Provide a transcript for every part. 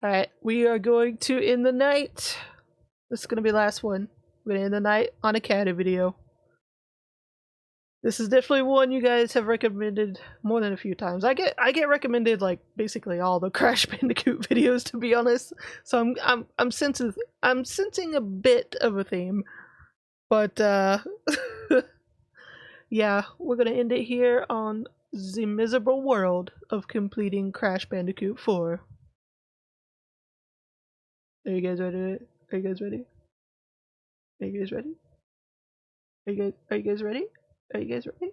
Alright, we are going to end the night. This is gonna be the last one. We're gonna end the night on a caddy video. This is definitely one you guys have recommended more than a few times. I get recommended like basically all the Crash Bandicoot videos, to be honest. So I'm sensing a bit of a theme. But yeah, we're gonna end it here on the miserable world of completing Crash Bandicoot 4. Are you guys ready? Are you guys ready? Are you guys ready? Are you guys ready? Are you guys ready?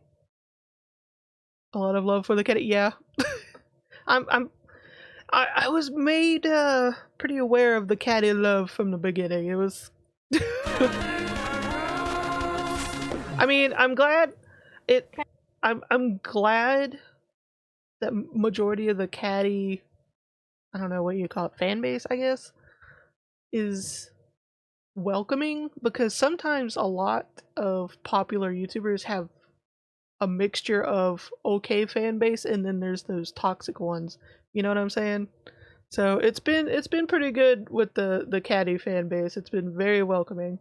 A lot of love for the caddy. Yeah. I was made pretty aware of the caddy love from the beginning. It was I mean, I'm glad that majority of the caddy, I don't know what you call it, fan base, I guess, is welcoming, because sometimes a lot of popular YouTubers have a mixture of okay fan base and then there's those toxic ones. You know what I'm saying? So it's been pretty good with the caddy fan base. It's been very welcoming,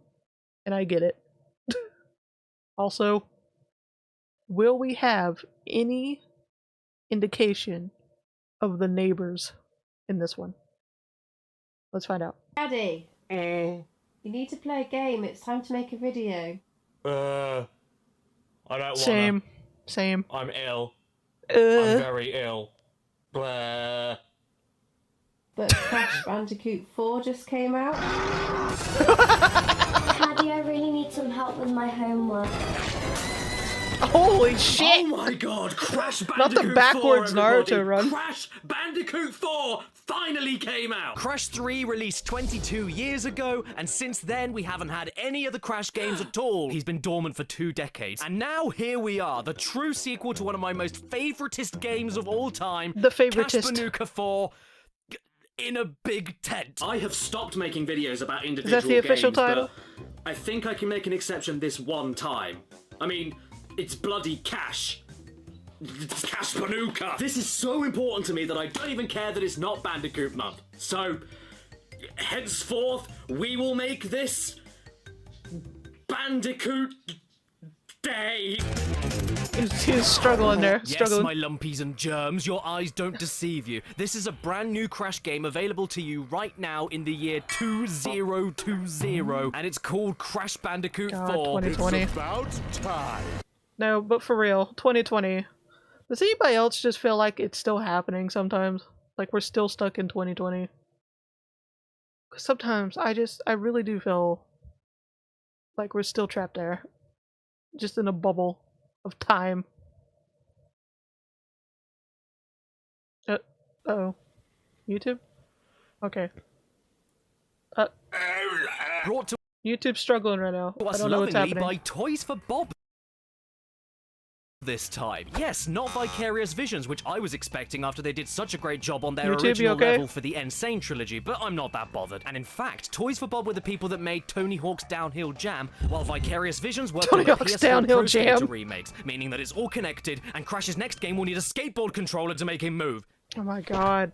and I get it. Also, will we have any indication of the neighbors in this one? Let's find out. Caddy, you need to play a game. It's time to make a video. I don't wanna. Same. I'm ill. I'm very ill. But Crash Bandicoot 4 just came out. Caddy, I really need some help with my homework. Holy shit! Oh my god, Crash Bandicoot 4, Not the backwards everybody. Naruto run. Crash Bandicoot 4 finally came out! Crash 3 released 22 years ago, and since then we haven't had any of the Crash games at all. He's been dormant for 2 decades. And now here we are, the true sequel to one of my most favoritist games of all time. The favoritist. Caddicarus 4 in a big tent. I have stopped making videos about individual games. Is that the official title? I think I can make an exception this one time. I mean, it's bloody Cash. It's Cash Panuka. This is so important to me that I don't even care that it's not Bandicoot month. So, henceforth, we will make this Bandicoot Day. He's struggling there. Yes, my lumpies and germs, your eyes don't deceive you. This is a brand new Crash game available to you right now in the year 2020, and it's called Crash Bandicoot 4. 2020. It's about time. No, but for real, 2020. Does anybody else just feel like it's still happening sometimes? Like we're still stuck in 2020? Sometimes I really do feel like we're still trapped there. Just in a bubble of time. Uh-oh. YouTube? Okay. Brought to YouTube's struggling right now. I us don't know what's lovingly happening. by Toys for Bob this time. Yes, not Vicarious Visions, which I was expecting after they did such a great job on their YouTube, you original okay? level for the Insane trilogy, but I'm not that bothered. And in fact, Toys for Bob were the people that made Tony Hawk's Downhill Jam, while Vicarious Visions worked on the PS4 Downhill Pro Skater Jam remakes, meaning that it's all connected, and Crash's next game will need a skateboard controller to make him move. Oh my god.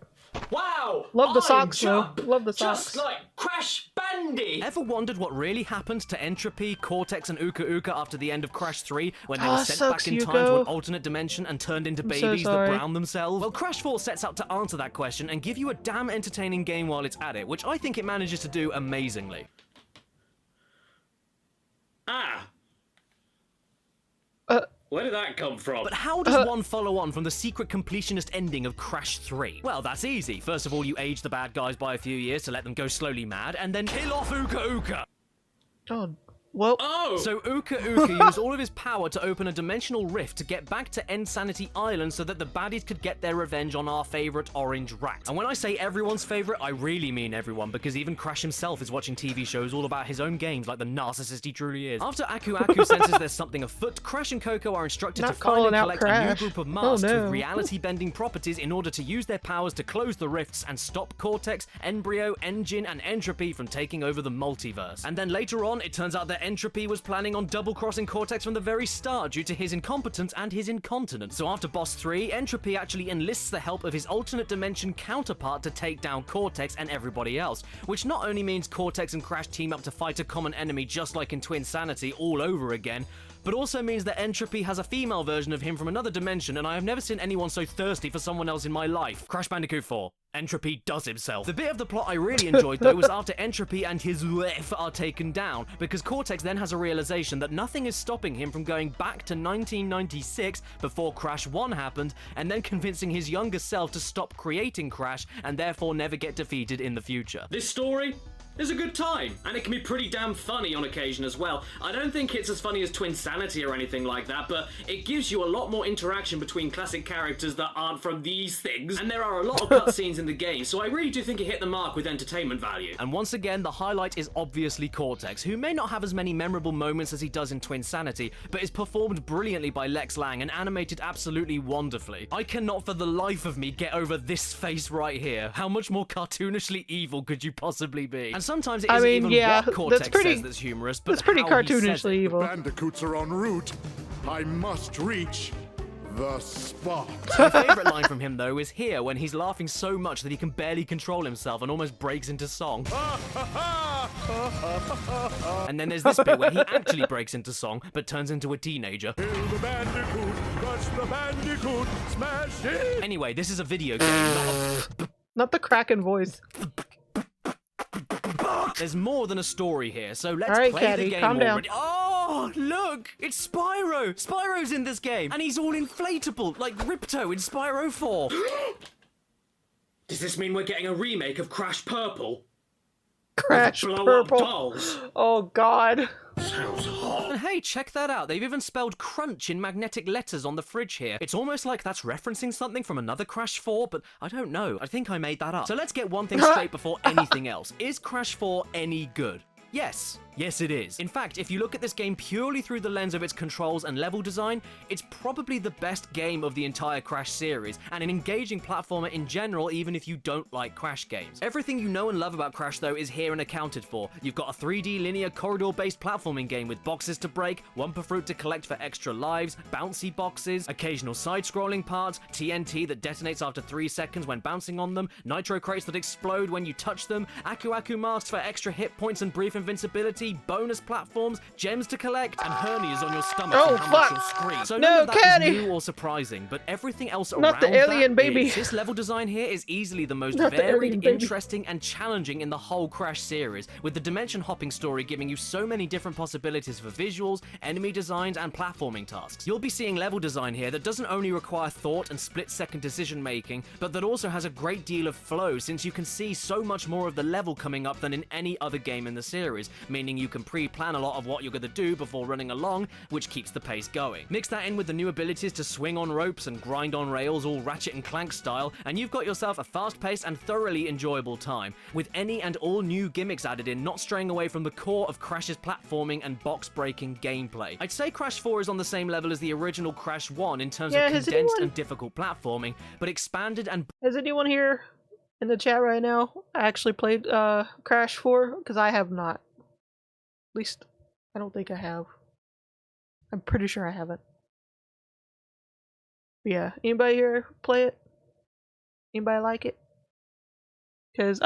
Wow! Love the socks jump though. Love the socks. Just like Crash Bandy! Ever wondered what really happened to Entropy, Cortex, and Uka Uka after the end of Crash 3 when they were sent sucks, back in time to an alternate dimension and turned into babies that brown themselves? Well, Crash 4 sets out to answer that question and give you a damn entertaining game while it's at it, which I think it manages to do amazingly. Where did that come from? But how does one follow on from the secret completionist ending of Crash 3? Well, that's easy. First of all, you age the bad guys by a few years to let them go slowly mad, and then kill off Uka Uka! Oh, well. Oh! So Uka Uka used all of his power to open a dimensional rift to get back to Insanity Island so that the baddies could get their revenge on our favourite orange rat. And when I say everyone's favourite, I really mean everyone, because even Crash himself is watching TV shows all about his own games like the narcissist he truly is. After Aku Aku senses there's something afoot, Crash and Coco are instructed to find and collect a new group of masks with reality-bending properties in order to use their powers to close the rifts and stop Cortex, Embryo, Engine, and Entropy from taking over the multiverse. And then later on, it turns out that that Entropy was planning on double-crossing Cortex from the very start due to his incompetence and his incontinence. So after Boss 3, Entropy actually enlists the help of his alternate dimension counterpart to take down Cortex and everybody else, which not only means Cortex and Crash team up to fight a common enemy just like in Twinsanity all over again, but also means that Entropy has a female version of him from another dimension, and I have never seen anyone so thirsty for someone else in my life. Crash Bandicoot 4. Entropy does himself. The bit of the plot I really enjoyed, though, was after Entropy and his wife are taken down, because Cortex then has a realization that nothing is stopping him from going back to 1996, before Crash 1 happened, and then convincing his younger self to stop creating Crash, and therefore never get defeated in the future. This story is a good time, and it can be pretty damn funny on occasion as well. I don't think it's as funny as Twinsanity or anything like that, but it gives you a lot more interaction between classic characters that aren't from these things, and there are a lot of cutscenes in the game, so I really do think it hit the mark with entertainment value. And once again, the highlight is obviously Cortex, who may not have as many memorable moments as he does in Twinsanity, but is performed brilliantly by Lex Lang and animated absolutely wonderfully. I cannot for the life of me get over this face right here. How much more cartoonishly evil could you possibly be? And sometimes it isn't even what Cortex says that's humorous, but that's pretty how he says cartoonishly it. evil. Bandicoots are en route. I must reach the spot. My favourite line from him, though, is here when he's laughing so much that he can barely control himself and almost breaks into song. And then there's this bit where he actually breaks into song, but turns into a teenager. Kill the Bandicoot, crush the Bandicoot, smash it! Anyway, this is a video game, Not the Kraken voice. There's more than a story here, so let's Alright, play Caddy, the game calm down. already. Oh, look! It's Spyro! Spyro's in this game, and he's all inflatable, like Ripto in Spyro 4. Does this mean we're getting a remake of Crash Purple? Crash Blow Purple. up dolls? Oh god. Sounds hot. And hey, check that out. They've even spelled crunch in magnetic letters on the fridge here. It's almost like that's referencing something from another Crash 4, but I don't know. I think I made that up. So let's get one thing straight before anything else. Is Crash 4 any good? Yes. Yes, it is. In fact, if you look at this game purely through the lens of its controls and level design, it's probably the best game of the entire Crash series, and an engaging platformer in general, even if you don't like Crash games. Everything you know and love about Crash, though, is here and accounted for. You've got a 3D linear corridor-based platforming game with boxes to break, Wumpa Fruit to collect for extra lives, bouncy boxes, occasional side-scrolling parts, TNT that detonates after 3 seconds when bouncing on them, nitro crates that explode when you touch them, Aku Aku masks for extra hit points and brief invincibility, bonus platforms, gems to collect, and hernias on your stomach Oh, from how much fuck. you'll scream. So No, none of that Caddy. is new or surprising, but everything else Not around the alien that baby. is. This level design here is easily the most Not the alien varied, baby. interesting, and challenging in the whole Crash series, with the dimension hopping story giving you so many different possibilities for visuals, enemy designs, and platforming tasks. You'll be seeing level design here that doesn't only require thought and split-second decision making, but that also has a great deal of flow, since you can see so much more of the level coming up than in any other game in the series, meaning you can pre-plan a lot of what you're going to do before running along, which keeps the pace going. Mix that in with the new abilities to swing on ropes and grind on rails, all Ratchet and Clank style, and you've got yourself a fast-paced and thoroughly enjoyable time, with any and all new gimmicks added in, not straying away from the core of Crash's platforming and box-breaking gameplay. I'd say Crash 4 is on the same level as the original Crash 1 in terms of has condensed anyone- and difficult platforming, but expanded and Has anyone here in the chat right now actually played Crash 4? Because I have not. At least, I don't think I have. I'm pretty sure I haven't. But yeah, anybody here play it? Anybody like it? Because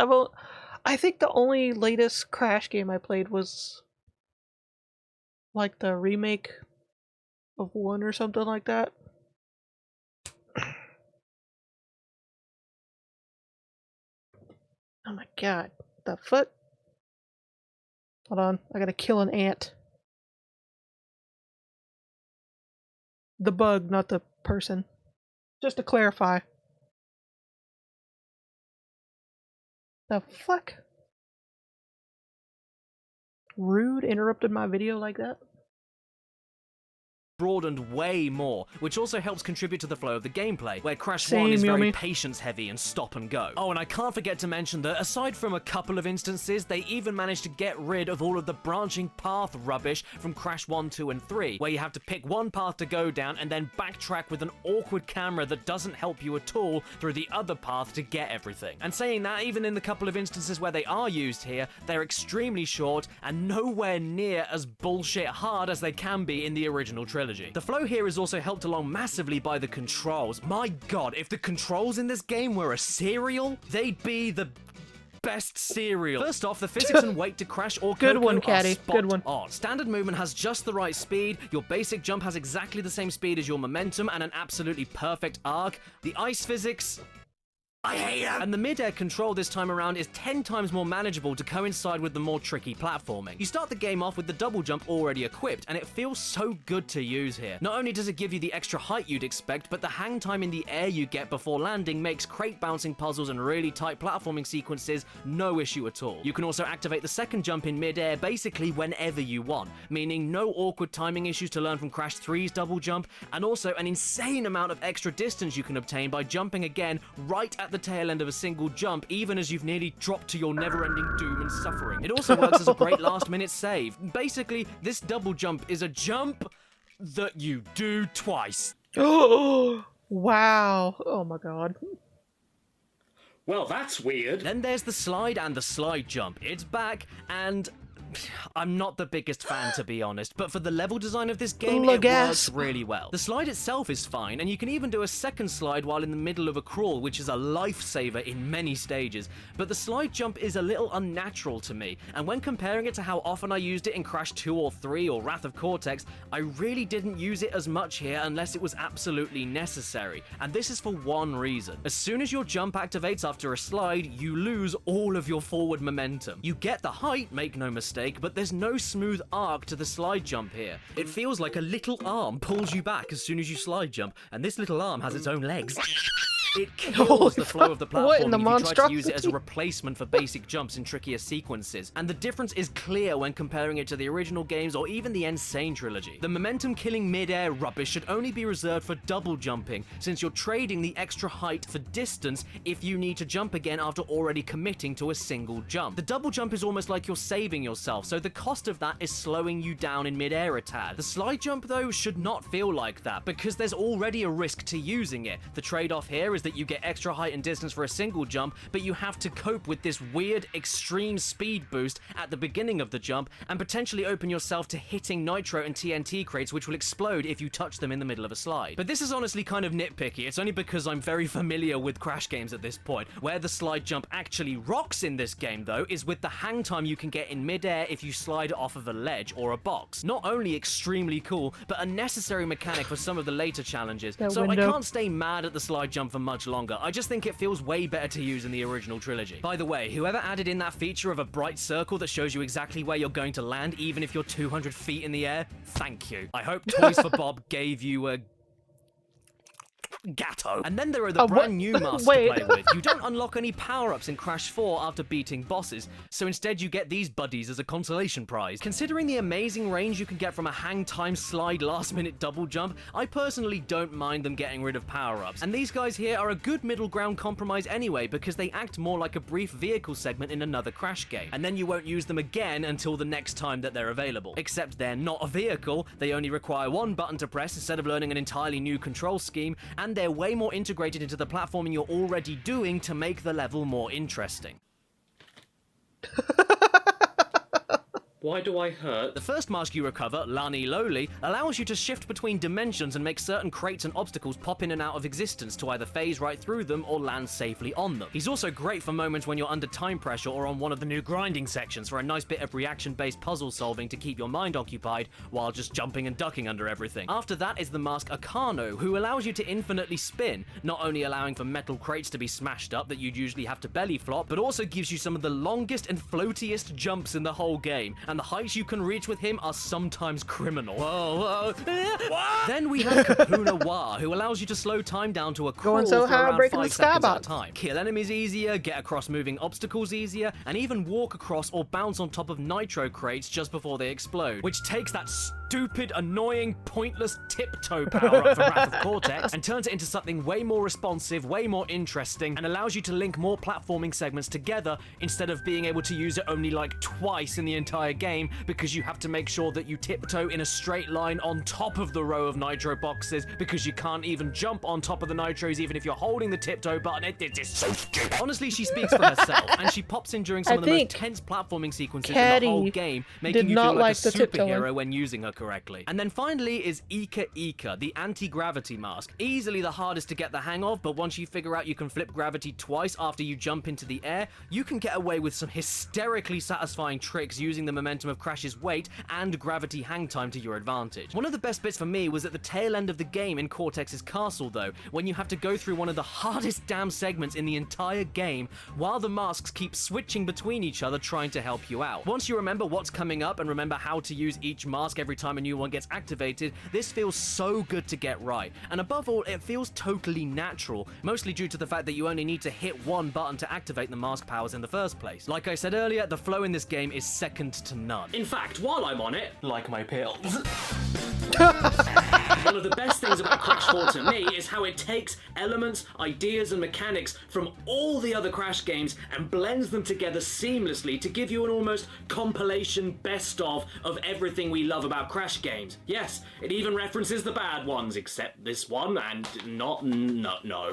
I think the only latest Crash game I played was like the remake of 1 or something like that. Oh my god, the fuck? Hold on, I gotta kill an ant. The bug, not the person. Just to clarify. The fuck? Rude, interrupted my video like that? broadened way more, which also helps contribute to the flow of the gameplay, where Crash 1 Same, is very yummy. patience heavy and stop and go. Oh, and I can't forget to mention that aside from a couple of instances, they even managed to get rid of all of the branching path rubbish from Crash 1, 2, and 3, where you have to pick one path to go down and then backtrack with an awkward camera that doesn't help you at all through the other path to get everything. And saying that, even in the couple of instances where they are used here, they're extremely short and nowhere near as bullshit hard as they can be in the original trilogy. The flow here is also helped along massively by the controls. My god, if the controls in this game were a cereal, they'd be the best cereal. First off, the physics and weight to Crash or Good Coco one, are Caddy. spot Good one. on. Standard movement has just the right speed, your basic jump has exactly the same speed as your momentum, and an absolutely perfect arc. The ice physics, I hate it! And the mid-air control this time around is 10 times more manageable to coincide with the more tricky platforming. You start the game off with the double jump already equipped, and it feels so good to use here. Not only does it give you the extra height you'd expect, but the hang time in the air you get before landing makes crate bouncing puzzles and really tight platforming sequences no issue at all. You can also activate the second jump in mid-air basically whenever you want, meaning no awkward timing issues to learn from Crash 3's double jump, and also an insane amount of extra distance you can obtain by jumping again right at the tail end of a single jump, even as you've nearly dropped to your never-ending doom and suffering. It also works as a great last-minute save. Basically, this double jump is a jump that you do twice. Oh, wow. Oh my god. Well, that's weird. Then there's the slide and the slide jump. It's back, and I'm not the biggest fan, to be honest, but for the level design of this game, it works really well. The slide itself is fine, and you can even do a second slide while in the middle of a crawl, which is a lifesaver in many stages, but the slide jump is a little unnatural to me, and when comparing it to how often I used it in Crash 2 or 3 or Wrath of Cortex, I really didn't use it as much here unless it was absolutely necessary, and this is for one reason. As soon as your jump activates after a slide, you lose all of your forward momentum. You get the height, make no mistake, but there's no smooth arc to the slide jump here. It feels like a little arm pulls you back as soon as you slide jump, and this little arm has its own legs. It kills the flow of the What in platform the if you try to use it as a monstrosity? replacement for basic jumps in trickier sequences, and the difference is clear when comparing it to the original games or even the Insane trilogy. The momentum-killing mid-air rubbish should only be reserved for double jumping, since you're trading the extra height for distance if you need to jump again after already committing to a single jump. The double jump is almost like you're saving yourself, so the cost of that is slowing you down in mid-air a tad. The slide jump, though, should not feel like that, because there's already a risk to using it. The trade-off here is that you get extra height and distance for a single jump, but you have to cope with this weird extreme speed boost at the beginning of the jump and potentially open yourself to hitting nitro and TNT crates, which will explode if you touch them in the middle of a slide. But this is honestly kind of nitpicky. It's only because I'm very familiar with Crash games at this point. Where the slide jump actually rocks in this game, though, is with the hang time you can get in midair if you slide off of a ledge or a box. Not only extremely cool, but a necessary mechanic for some of the later challenges. So I can't stay mad at the slide jump for much longer. I just think it feels way better to use in the original trilogy. By the way, whoever added in that feature of a bright circle that shows you exactly where you're going to land, even if you're 200 feet in the air, thank you. I hope Toys for Bob gave you a gatto. And then there are the brand new masks to play with. You don't unlock any power-ups in Crash 4 after beating bosses, so instead you get these buddies as a consolation prize. Considering the amazing range you can get from a hang time slide last-minute double jump, I personally don't mind them getting rid of power-ups. And these guys here are a good middle ground compromise anyway, because they act more like a brief vehicle segment in another Crash game, and then you won't use them again until the next time that they're available. Except they're not a vehicle, they only require one button to press instead of learning an entirely new control scheme, and they're way more integrated into the platforming you're already doing to make the level more interesting. Why do I hurt? The first mask you recover, Lani Loli, allows you to shift between dimensions and make certain crates and obstacles pop in and out of existence to either phase right through them or land safely on them. He's also great for moments when you're under time pressure or on one of the new grinding sections for a nice bit of reaction-based puzzle solving to keep your mind occupied while just jumping and ducking under everything. After that is the mask Akano, who allows you to infinitely spin, not only allowing for metal crates to be smashed up that you'd usually have to belly flop, but also gives you some of the longest and floatiest jumps in the whole game, and the heights you can reach with him are sometimes criminal. Whoa, whoa. Then we have Kapuna Wa, who allows you to slow time down to a crawl Going so for high, around breaking 5 the seconds at a skybox. time. Kill enemies easier, get across moving obstacles easier, and even walk across or bounce on top of nitro crates just before they explode, which takes that stupid, annoying, pointless tiptoe power-up from Wrath of Cortex and turns it into something way more responsive, way more interesting, and allows you to link more platforming segments together instead of being able to use it only like twice in the entire game because you have to make sure that you tiptoe in a straight line on top of the row of nitro boxes because you can't even jump on top of the nitros even if you're holding the tiptoe button. It is so stupid. Honestly, she speaks for herself, and she pops in during some of the most tense platforming sequences in the whole game, making you feel like a superhero when using her correctly. And then finally is Ika Ika, the anti-gravity mask. Easily the hardest to get the hang of, but once you figure out you can flip gravity twice after you jump into the air, you can get away with some hysterically satisfying tricks using the momentum of Crash's weight and gravity hang time to your advantage. One of the best bits for me was at the tail end of the game in Cortex's castle though, when you have to go through one of the hardest damn segments in the entire game while the masks keep switching between each other trying to help you out. Once you remember what's coming up and remember how to use each mask every time a new one gets activated, this feels so good to get right. And above all, it feels totally natural, mostly due to the fact that you only need to hit one button to activate the mask powers in the first place. Like I said earlier, the flow in this game is second to none. In fact, while I'm on it, like my pills. One of the best things about Crash 4 to me is how it takes elements, ideas, and mechanics from all the other Crash games and blends them together seamlessly to give you an almost compilation best of everything we love about Crash games. Yes, it even references the bad ones, except this one, and no.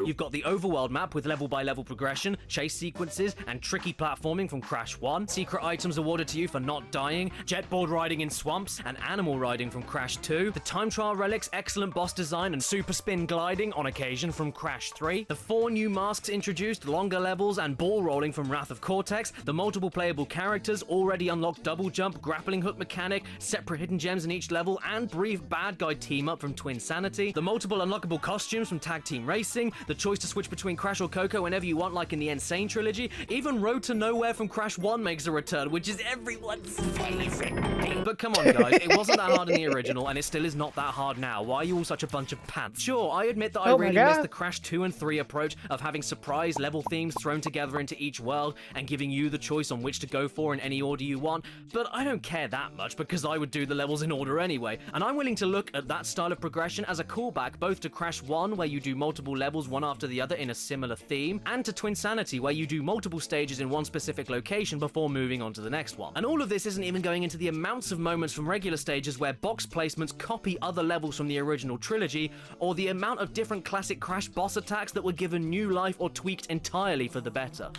You've got the overworld map with level-by-level progression, chase sequences, and tricky platforming from Crash 1, secret items awarded to you for not dying, jetboard riding in swamps, and animal riding from Crash 2, the time trial relics, excellent boss design, and super spin gliding on occasion from Crash 3, the 4 new masks introduced, longer levels, and ball rolling from Wrath of Cortex, the multiple playable characters, already unlocked double jump, grappling hook mechanic, separate hidden gems in each level, and brief bad guy team up from Twinsanity, the multiple unlockable costumes from Tag Team Racing, the choice to switch between Crash or Coco whenever you want like in the Insane trilogy, even Road to Nowhere from Crash 1 makes a return, which is everyone's favorite. But come on guys, it wasn't that hard in the original, and it still is not that hard now. Why are you all such a bunch of pants? Sure, I admit that I really miss the Crash 2 and 3 approach of having surprise level themes thrown together into each world and giving you the choice on which to go for in any order you want, but I don't care that much because I would do the levels in order anyway, and I'm willing to look at that style of progression as a callback both to Crash 1, where you do multiple levels one after the other in a similar theme, and to Twinsanity, where you do multiple stages in one specific location before moving on to the next one. And all of this isn't even going into the amounts of moments from regular stages where box placements copy other levels from the original trilogy, or the amount of different classic Crash boss attacks that were given new life or tweaked entirely for the better.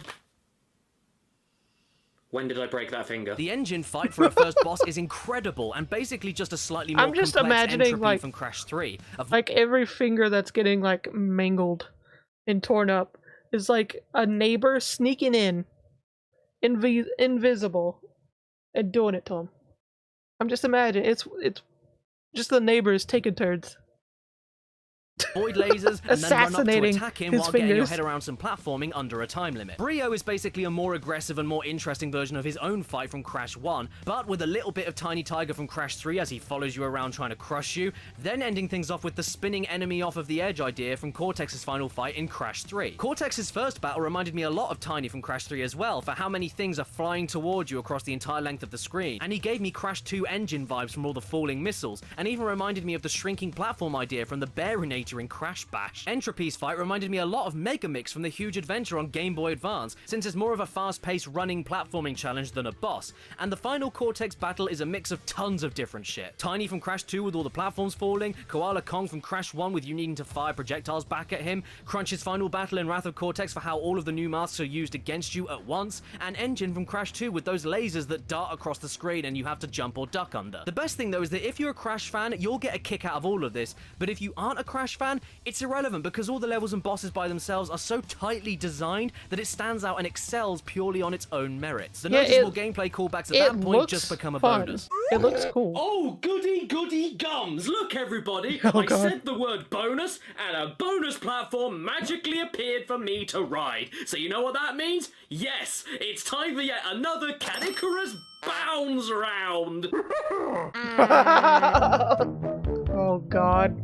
When did I break that finger? The engine fight for a first boss is incredible and basically just a slightly more complex imagining, entropy from Crash 3. Like every finger that's getting like mangled and torn up is like a neighbor sneaking in, invisible, and doing it to him. I'm just imagining it's just the neighbors taking turns. Void lasers, and then run up to attack him while getting your fingers. head around some platforming under a time limit. Brio is basically a more aggressive and more interesting version of his own fight from Crash 1, but with a little bit of Tiny Tiger from Crash 3 as he follows you around trying to crush you, then ending things off with the spinning enemy off of the edge idea from Cortex's final fight in Crash 3. Cortex's first battle reminded me a lot of Tiny from Crash 3 as well, for how many things are flying towards you across the entire length of the screen, and he gave me Crash 2 engine vibes from all the falling missiles, and even reminded me of the shrinking platform idea from the Bearinator in Crash Bash. Entropy's fight reminded me a lot of Mega Mix from the Huge Adventure on Game Boy Advance, since it's more of a fast-paced running platforming challenge than a boss, and the final Cortex battle is a mix of tons of different shit. Tiny from Crash 2 with all the platforms falling, Koala Kong from Crash 1 with you needing to fire projectiles back at him, Crunch's final battle in Wrath of Cortex for how all of the new masks are used against you at once, and Engine from Crash 2 with those lasers that dart across the screen and you have to jump or duck under. The best thing though is that if you're a Crash fan, you'll get a kick out of all of this, but if you aren't a Crash fan, it's irrelevant because all the levels and bosses by themselves are so tightly designed that it stands out and excels purely on its own merits. The noticeable gameplay callbacks at that point just become a bonus. It looks cool. Oh, goody goody gums! Look, everybody! I said the word bonus, and a bonus platform magically appeared for me to ride. So you know what that means? Yes, it's time for yet another Caddicarus bounds round! Oh god.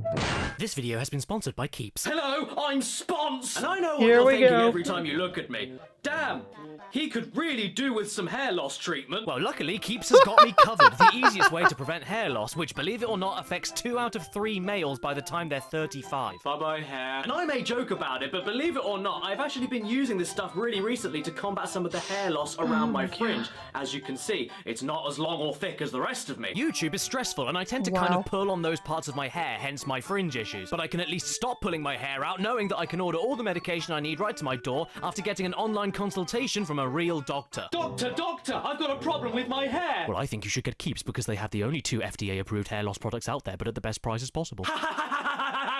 This video has been sponsored by Keeps. Hello, I'm Spons! And I know what Here you're we thinking go. every time you look at me. Damn, he could really do with some hair loss treatment. Well, luckily, Keeps has got me covered. The easiest way to prevent hair loss, which, believe it or not, affects 2 out of 3 males by the time they're 35. Bye-bye hair. And I may joke about it, but believe it or not, I've actually been using this stuff really recently to combat some of the hair loss around my fringe. As you can see, it's not as long or thick as the rest of me. YouTube is stressful, and I tend to kind of pull on those parts of my hair, hence my fringe issues. But I can at least stop pulling my hair out, knowing that I can order all the medication I need right to my door after getting an online consultation from a real doctor. Doctor, I've got a problem with my hair. Well, I think you should get Keeps because they have the only 2 FDA-approved hair loss products out there, but at the best prices possible.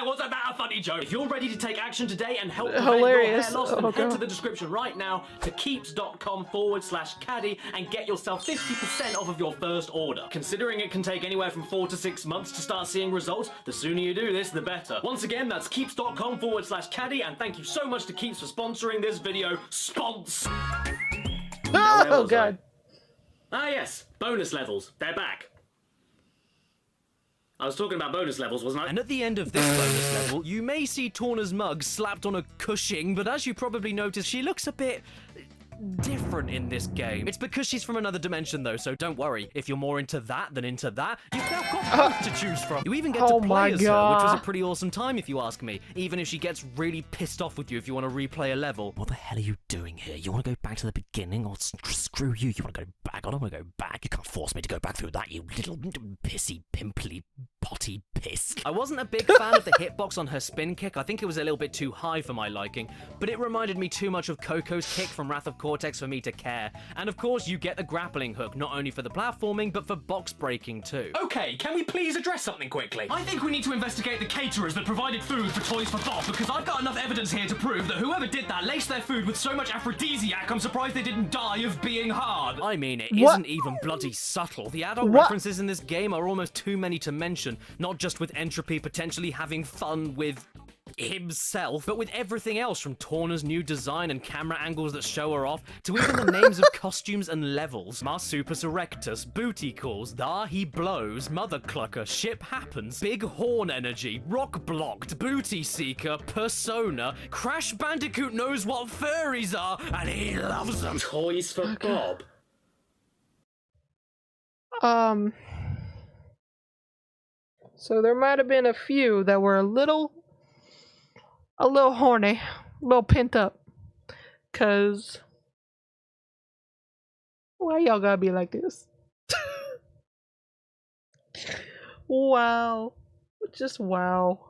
Wasn't that a funny joke? If you're ready to take action today and help prevent Hilarious. your hair loss, then head God. to the description right now to keeps.com/caddy and get yourself 50% off of your first order. Considering it can take anywhere from 4 to 6 months to start seeing results, the sooner you do this, the better. Once again, that's keeps.com/caddy, and thank you so much to Keeps for sponsoring this video. Spons! Oh, God. Ah, yes, bonus levels. They're back. I was talking about bonus levels, wasn't I? And at the end of this bonus level, you may see Torna's mug slapped on a Cushing, but as you probably noticed, she looks a bit different in this game. It's because she's from another dimension though, so don't worry. If you're more into that than into that, you've now got both to choose from. You even get to play as her, which was a pretty awesome time if you ask me, even if she gets really pissed off with you if you want to replay a level. What the hell are you doing here? You want to go back to the beginning, or screw you? You want to go back? I don't want to go back. You can't force me to go back through that, you little pissy, pimply, potty piss. I wasn't a big fan of the hitbox on her spin kick. I think it was a little bit too high for my liking, but it reminded me too much of Coco's kick from Wrath of Cortex for me to care. And of course, you get the grappling hook, not only for the platforming, but for box breaking too. Okay, can we please address something quickly? I think we need to investigate the caterers that provided food for Toys for Bob, because I've got enough evidence here to prove that whoever did that laced their food with so much aphrodisiac, I'm surprised they didn't die of being hard. I mean, it isn't even bloody subtle. The adult references in this game are almost too many to mention, not just with Entropy potentially having fun with himself, but with everything else, from Torna's new design and camera angles that show her off, to even the names of costumes and levels. Marsupus Erectus, Booty Calls, He Blows, Mother Clucker, Ship Happens, Big Horn Energy, Rock Blocked, Booty Seeker, Persona, Crash Bandicoot knows what furries are, and he loves them. Toys for Bob? So there might have been a few that were a little horny, a little pent up. 'Cause why y'all gotta be like this? Wow. Just wow.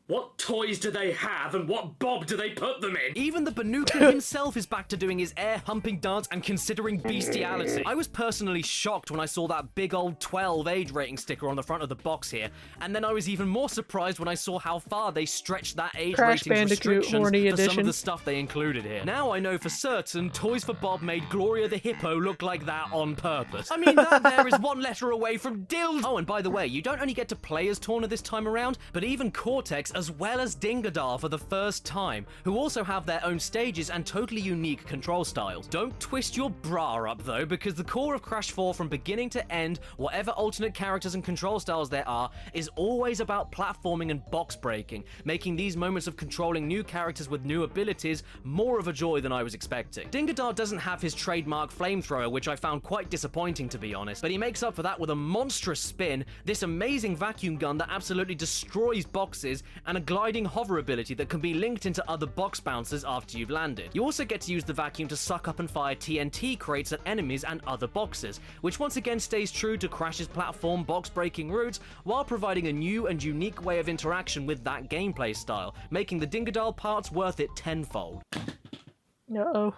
What toys do they have, and what Bob do they put them in? Even the Bandicoot himself is back to doing his air-humping dance and considering bestiality. I was personally shocked when I saw that big old 12 age rating sticker on the front of the box here, and then I was even more surprised when I saw how far they stretched that age Crash rating Bandicoot restrictions horny for some edition. of the stuff they included here. Now I know for certain Toys for Bob made Gloria the Hippo look like that on purpose. I mean, that there is one letter away from dildo. Oh, and by the way, you don't only get to play as Torna this time around, but even Cortex as well as Dingadar for the first time, who also have their own stages and totally unique control styles. Don't twist your bra up though, because the core of Crash 4 from beginning to end, whatever alternate characters and control styles there are, is always about platforming and box breaking, making these moments of controlling new characters with new abilities more of a joy than I was expecting. Dingadar doesn't have his trademark flamethrower, which I found quite disappointing to be honest, but he makes up for that with a monstrous spin, this amazing vacuum gun that absolutely destroys boxes, and a gliding hover ability that can be linked into other box bouncers after you've landed. You also get to use the vacuum to suck up and fire TNT crates at enemies and other boxes, which once again stays true to Crash's platform box breaking roots while providing a new and unique way of interaction with that gameplay style, making the Dingadal parts worth it tenfold. Uh-oh.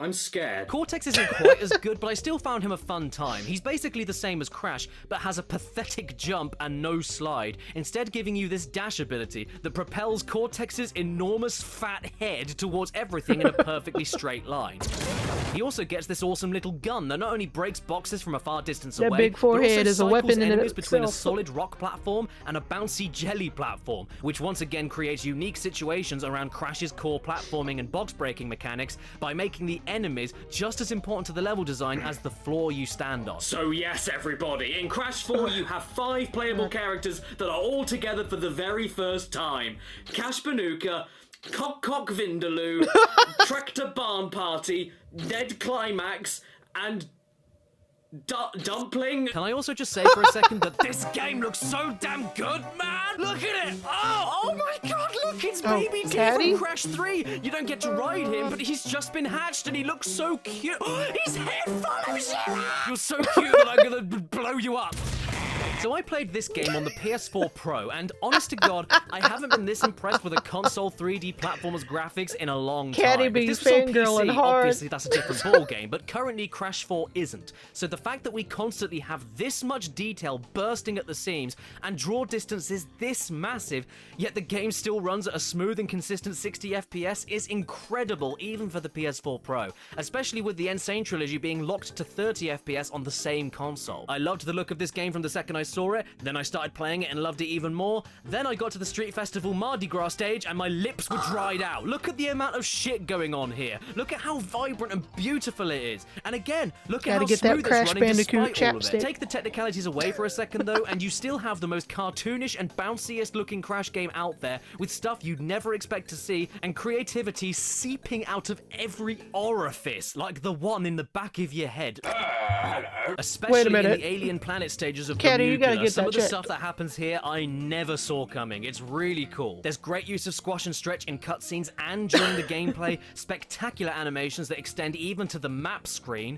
I'm scared. Cortex isn't quite as good, but I still found him a fun time. He's basically the same as Crash, but has a pathetic jump and no slide, instead giving you this dash ability that propels Cortex's enormous fat head towards everything in a perfectly straight line. He also gets this awesome little gun that not only breaks boxes from a far distance That away, big forehead but also is a cycles weapon in enemies between a itself. solid rock platform and a bouncy jelly platform, which once again creates unique situations around Crash's core platforming and box breaking mechanics by making the enemies just as important to the level design as the floor you stand on. So yes, everybody, in Crash 4 you have 5 playable characters that are all together for the very first time. Cash Banuka, Cock Vindaloo, Tractor Barn Party, Dead Climax, and Dumpling. Can I also just say for a second that this game looks so damn good, man? Look at it! Oh my god, look, it's Baby T Caddy? from Crash 3. You don't get to ride him, but he's just been hatched and he looks so cute. His head follows you! You're so cute that I'm gonna blow you up. So I played this game on the PS4 Pro, and honest to God, I haven't been this impressed with a console 3D platformer's graphics in a long time. Caddy If be this was on fangirling PC, hard. obviously that's a different ballgame, but currently Crash 4 isn't. So the fact that we constantly have this much detail bursting at the seams, and draw distance is this massive, yet the game still runs at a smooth and consistent 60 FPS is incredible, even for the PS4 Pro, especially with the Insane Trilogy being locked to 30 FPS on the same console. I loved the look of this game from the second I saw it, then I started playing it and loved it even more, then I got to the Street Festival Mardi Gras stage and my lips were dried out. Look at the amount of shit going on here. Look at how vibrant and beautiful it is. And again, look at Gotta how get that smooth it's Crash running Bandicoot despite all of chapstick. it. Take the technicalities away for a second though, and you still have the most cartoonish and bounciest looking Crash game out there, with stuff you'd never expect to see, and creativity seeping out of every orifice, like the one in the back of your head. Especially Wait a in minute. the alien planet stages of Caddy, you gotta Bermuda, get some that of the checked. stuff that happens here I never saw coming. It's really cool. There's great use of squash and stretch in cutscenes and during the gameplay, spectacular animations that extend even to the map screen.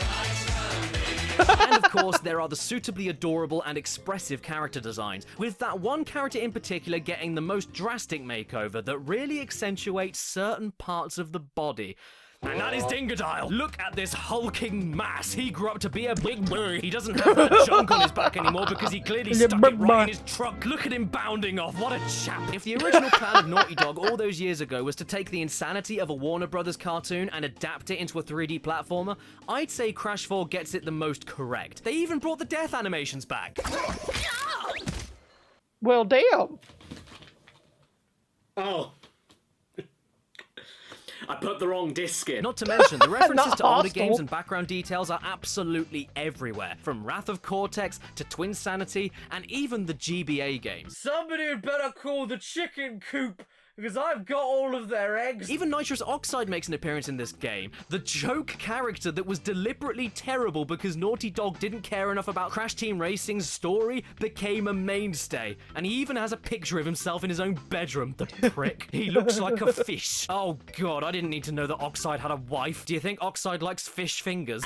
And of course, there are the suitably adorable and expressive character designs, with that one character in particular getting the most drastic makeover that really accentuates certain parts of the body. And that is Dingodile. Look at this hulking mass. He grew up to be a big boy. He doesn't have that junk on his back anymore because he clearly stuck it right in his trunk. Look at him bounding off. What a chap. If the original plan of Naughty Dog all those years ago was to take the insanity of a Warner Brothers cartoon and adapt it into a 3D platformer, I'd say Crash 4 gets it the most correct. They even brought the death animations back. Well, damn. Oh. I put the wrong disc in. Not to mention, the references Not to older hostile. games and background details are absolutely everywhere, from Wrath of Cortex to Twin Sanity, and even the GBA games. Somebody had better call the chicken coop, because I've got all of their eggs. Even Nitrous Oxide makes an appearance in this game, the joke character that was deliberately terrible because Naughty Dog didn't care enough about Crash Team Racing's story became a mainstay, and he even has a picture of himself in his own bedroom, the prick. He looks like a fish. Oh god, I didn't need to know that Oxide had a wife. Do you think Oxide likes fish fingers?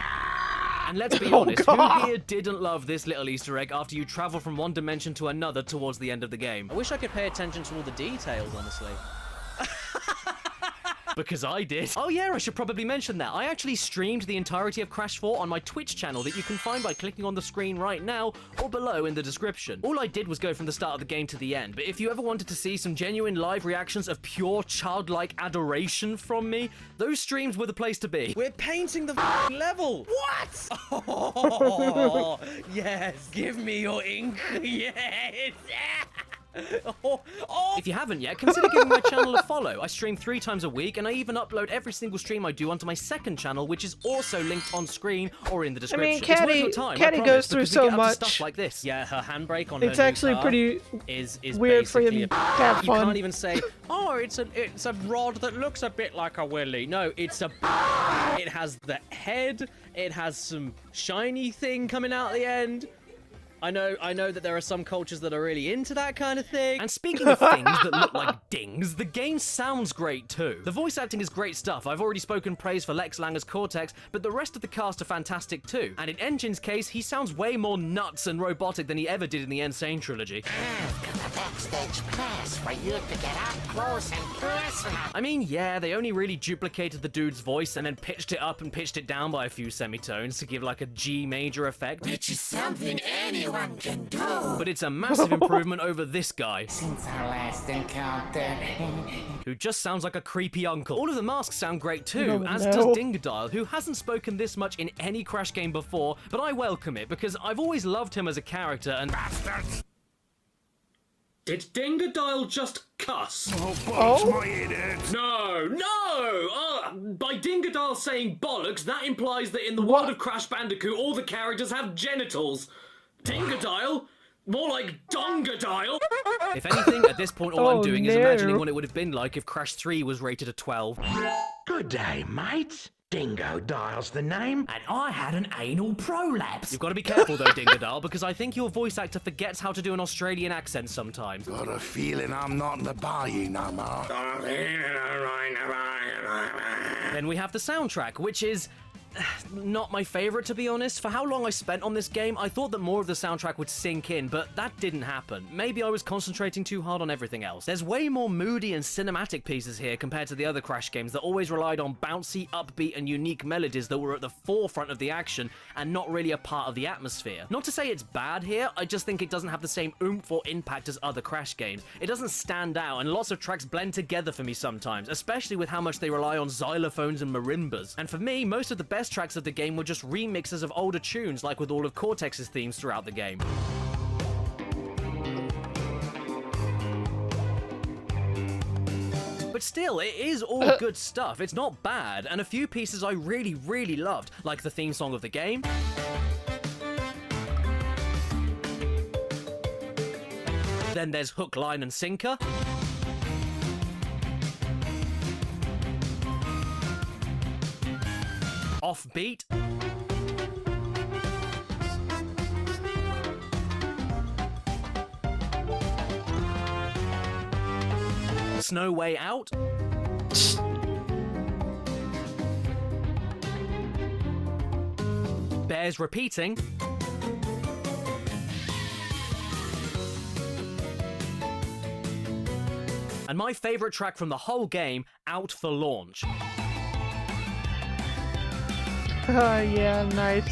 And let's be honest, God. who here didn't love this little Easter egg after you travel from one dimension to another towards the end of the game? I wish I could pay attention to all the details, honestly. Because I did. Oh yeah, I should probably mention that. I actually streamed the entirety of Crash 4 on my Twitch channel that you can find by clicking on the screen right now or below in the description. All I did was go from the start of the game to the end, but if you ever wanted to see some genuine live reactions of pure childlike adoration from me, those streams were the place to be. We're painting the level! What? Oh, yes, give me your ink, yes! If you haven't yet, consider giving my channel a follow. I stream 3 times a week, and I even upload every single stream I do onto my second channel, which is also linked on screen or in the description. It's worth your time, I Caddy promise, goes through because we so get up to much. stuff like this. Yeah, her handbrake on It's her new actually car pretty is weird for him basically to have You fun. can't even say, oh, it's a rod that looks a bit like a willy. No, it's a... It has the head, it has some shiny thing coming out the end. I know that there are some cultures that are really into that kind of thing. And speaking of things that look like dings, the game sounds great too. The voice acting is great stuff. I've already spoken praise for Lex Langer's Cortex, but the rest of the cast are fantastic too. And in Engine's case, he sounds way more nuts and robotic than he ever did in the Insane Trilogy. Backstage pass for you to get up close and personal. I mean, yeah, they only really duplicated the dude's voice and then pitched it up and pitched it down by a few semitones to give like a G major effect. Which is something anyone can do. But it's a massive improvement over this guy, Since our last encounter. who just sounds like a creepy uncle. All of the masks sound great too, Oh, as no. does Dingodile, who hasn't spoken this much in any Crash game before, but I welcome it because I've always loved him as a character and... Did Dingodile just cuss? Oh, my idiot! No! By Dingodile saying bollocks, that implies that in the world of Crash Bandicoot, all the characters have genitals. Dingodile? More like Dongodile? If anything, at this point all I'm Oh, doing is no. imagining what it would have been like if Crash 3 was rated a 12. Good day, mates. Dingo Dial's the name, and I had an anal prolapse. You've got to be careful though, Dingodile, because I think your voice actor forgets how to do an Australian accent sometimes. Got a feeling I'm not in the bayou no more. Then we have the soundtrack, which is not my favorite, to be honest. For how long I spent on this game, I thought that more of the soundtrack would sink in, but that didn't happen. Maybe I was concentrating too hard on everything else. There's way more moody and cinematic pieces here compared to the other Crash games that always relied on bouncy, upbeat, and unique melodies that were at the forefront of the action and not really a part of the atmosphere. Not to say it's bad here, I just think it doesn't have the same oomph or impact as other Crash games. It doesn't stand out, and lots of tracks blend together for me sometimes, especially with how much they rely on xylophones and marimbas. And for me, most of the best tracks of the game were just remixes of older tunes, like with all of Cortex's themes throughout the game. But still, it is all good stuff. It's not bad, and a few pieces I really, really loved, like the theme song of the game, then there's Hook, Line, and Sinker, Offbeat, Snow Way Out, Bears Repeating, and my favorite track from the whole game, Out for Launch. Yeah, nice.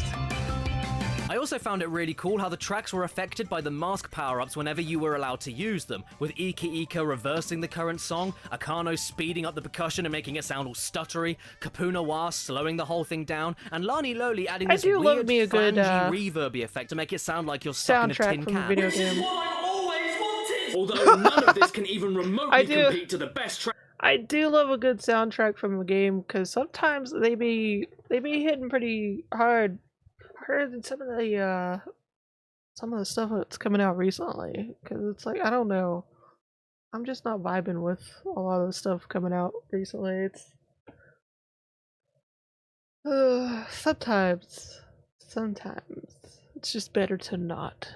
I also found it really cool how the tracks were affected by the mask power-ups whenever you were allowed to use them, with Ika Ika reversing the current song, Akano speeding up the percussion and making it sound all stuttery, Kapuna Wa slowing the whole thing down, and Lani Loli adding this do love weird me a good, frangy reverby effect to make it sound like you're stuck in a Soundtrack tin from a can. video game. Although none of this can even remotely compete to the best track. I do love a good soundtrack from a game because sometimes they be hitting pretty hard, harder than some of the stuff that's coming out recently. Because it's like, I don't know, I'm just not vibing with a lot of the stuff coming out recently. It's sometimes it's just better to not.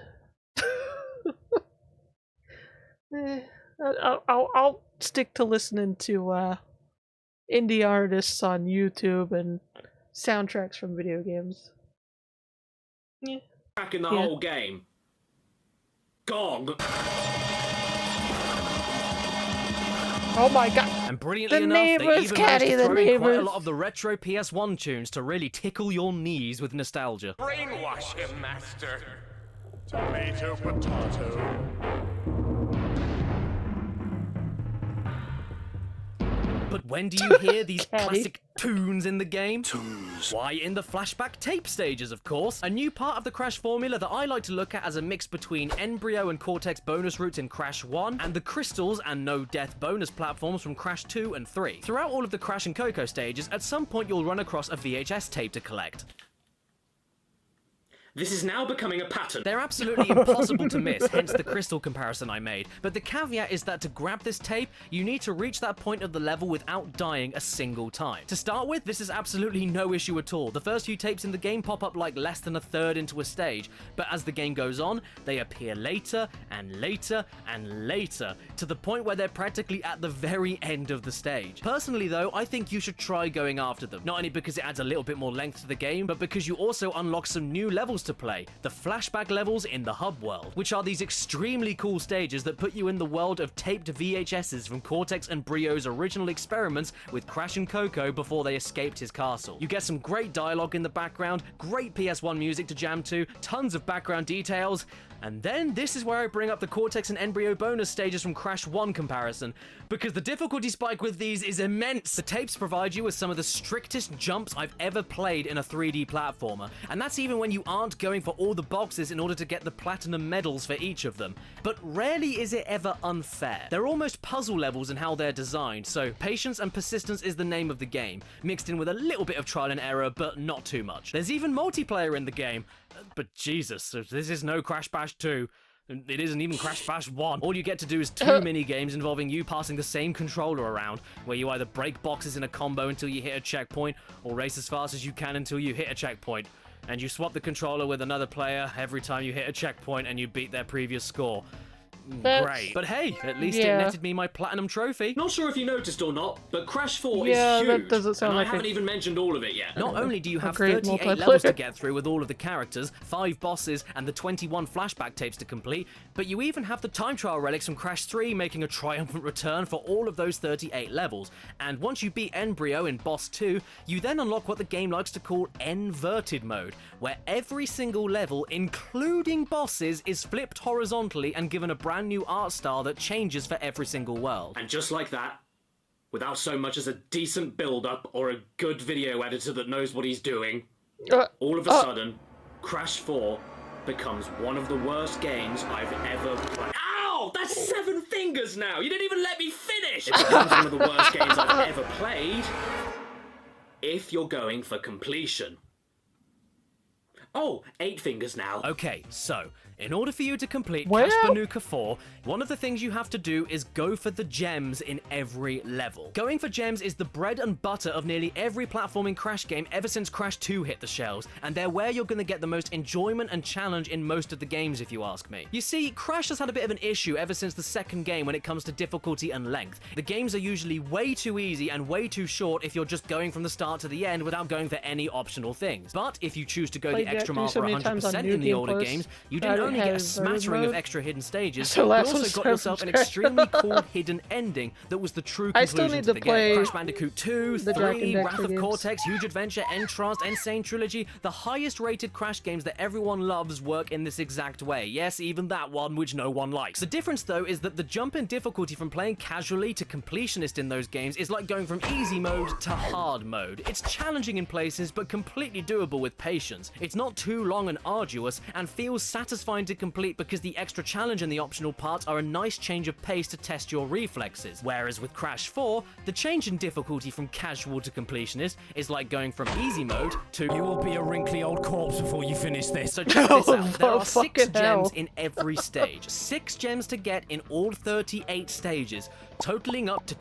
I'll stick to listening to indie artists on YouTube and soundtracks from video games. Yeah. Track in the whole game. Gong. Oh my god. And brilliantly The enough, they neighbors, even Caddy, managed to the throw in quite a neighbors. lot of the retro PS1 tunes to really tickle your knees with nostalgia. Brainwash him, master. Tomato, potato. But when do you hear these Caddy. classic tunes in the game? Tunes. Why, in the flashback tape stages, of course. A new part of the Crash formula that I like to look at as a mix between Embryo and Cortex bonus routes in Crash 1, and the Crystals and No Death bonus platforms from Crash 2 and 3. Throughout all of the Crash and Coco stages, at some point you'll run across a VHS tape to collect. This is now becoming a pattern. They're absolutely impossible to miss, hence the crystal comparison I made. But the caveat is that to grab this tape, you need to reach that point of the level without dying a single time. To start with, this is absolutely no issue at all. The first few tapes in the game pop up like less than a third into a stage, but as the game goes on, they appear later and later and later, to the point where they're practically at the very end of the stage. Personally though, I think you should try going after them, not only because it adds a little bit more length to the game, but because you also unlock some new levels to play, the flashback levels in the hub world, which are these extremely cool stages that put you in the world of taped VHSs from Cortex and Brio's original experiments with Crash and Coco before they escaped his castle. You get some great dialogue in the background, great PS1 music to jam to, tons of background details. And then this is where I bring up the Cortex and Embryo bonus stages from Crash 1 comparison, because the difficulty spike with these is immense. The tapes provide you with some of the strictest jumps I've ever played in a 3D platformer, and that's even when you aren't going for all the boxes in order to get the platinum medals for each of them. But rarely is it ever unfair. They're almost puzzle levels in how they're designed, so patience and persistence is the name of the game, mixed in with a little bit of trial and error, but not too much. There's even multiplayer in the game, but Jesus, this is no Crash Bash 2. It isn't even Crash Bash 1. All you get to do is 2 mini-games involving you passing the same controller around, where you either break boxes in a combo until you hit a checkpoint, or race as fast as you can until you hit a checkpoint. And you swap the controller with another player every time you hit a checkpoint and you beat their previous score. Great. But hey, at least it netted me my platinum trophy. Not sure if you noticed or not, but Crash 4 Yeah, is that huge, doesn't sound and like I a- haven't even mentioned all of it yet. Not only do you have great 38 multiplayer. levels to get through with all of the characters, 5 bosses, and the 21 flashback tapes to complete, but you even have the time trial relics from Crash 3 making a triumphant return for all of those 38 levels. And once you beat Embryo in Boss 2, you then unlock what the game likes to call inverted mode, where every single level, including bosses, is flipped horizontally and given a brand new art style that changes for every single world. And just like that, without so much as a decent build-up or a good video editor that knows what he's doing, all of a sudden, Crash 4 becomes one of the worst games I've ever played. Ow! That's 7 fingers now! You didn't even let me finish! It becomes one of the worst games I've ever played if you're going for completion. Oh, 8 fingers now. Okay, so, in order for you to complete Well- Cash Banuka 4, one of the things you have to do is go for the gems in every level. Going for gems is the bread and butter of nearly every platforming Crash game ever since Crash 2 hit the shelves, and they're where you're going to get the most enjoyment and challenge in most of the games, if you ask me. You see, Crash has had a bit of an issue ever since the second game when it comes to difficulty and length. The games are usually way too easy and way too short if you're just going from the start to the end without going for any optional things. But if you choose to go the extra mile for 100% in the older games, you didn't only get a smattering of extra hidden stages, So you last also one's got yourself an Scratch. extremely cool hidden ending that was the true I still conclusion need to to the play game. Crash Bandicoot 2, the Jack and 3, Daxter Wrath of games. Cortex, Huge Adventure, Entranced, Insane Trilogy, the highest rated Crash games that everyone loves work in this exact way. Yes, even that one which no one likes. The difference though is that the jump in difficulty from playing casually to completionist in those games is like going from easy mode to hard mode. It's challenging in places but completely doable with patience. It's not too long and arduous and feels satisfying to complete because the extra challenge and the optional parts are a nice change of pace to test your reflexes. Whereas with Crash 4, the change in difficulty from casual to completionist is like going from easy mode to you will be a wrinkly old corpse before you finish this. So check this out. There are 6 Fucking hell. gems in every stage. 6 gems to get in all 38 stages, totaling up to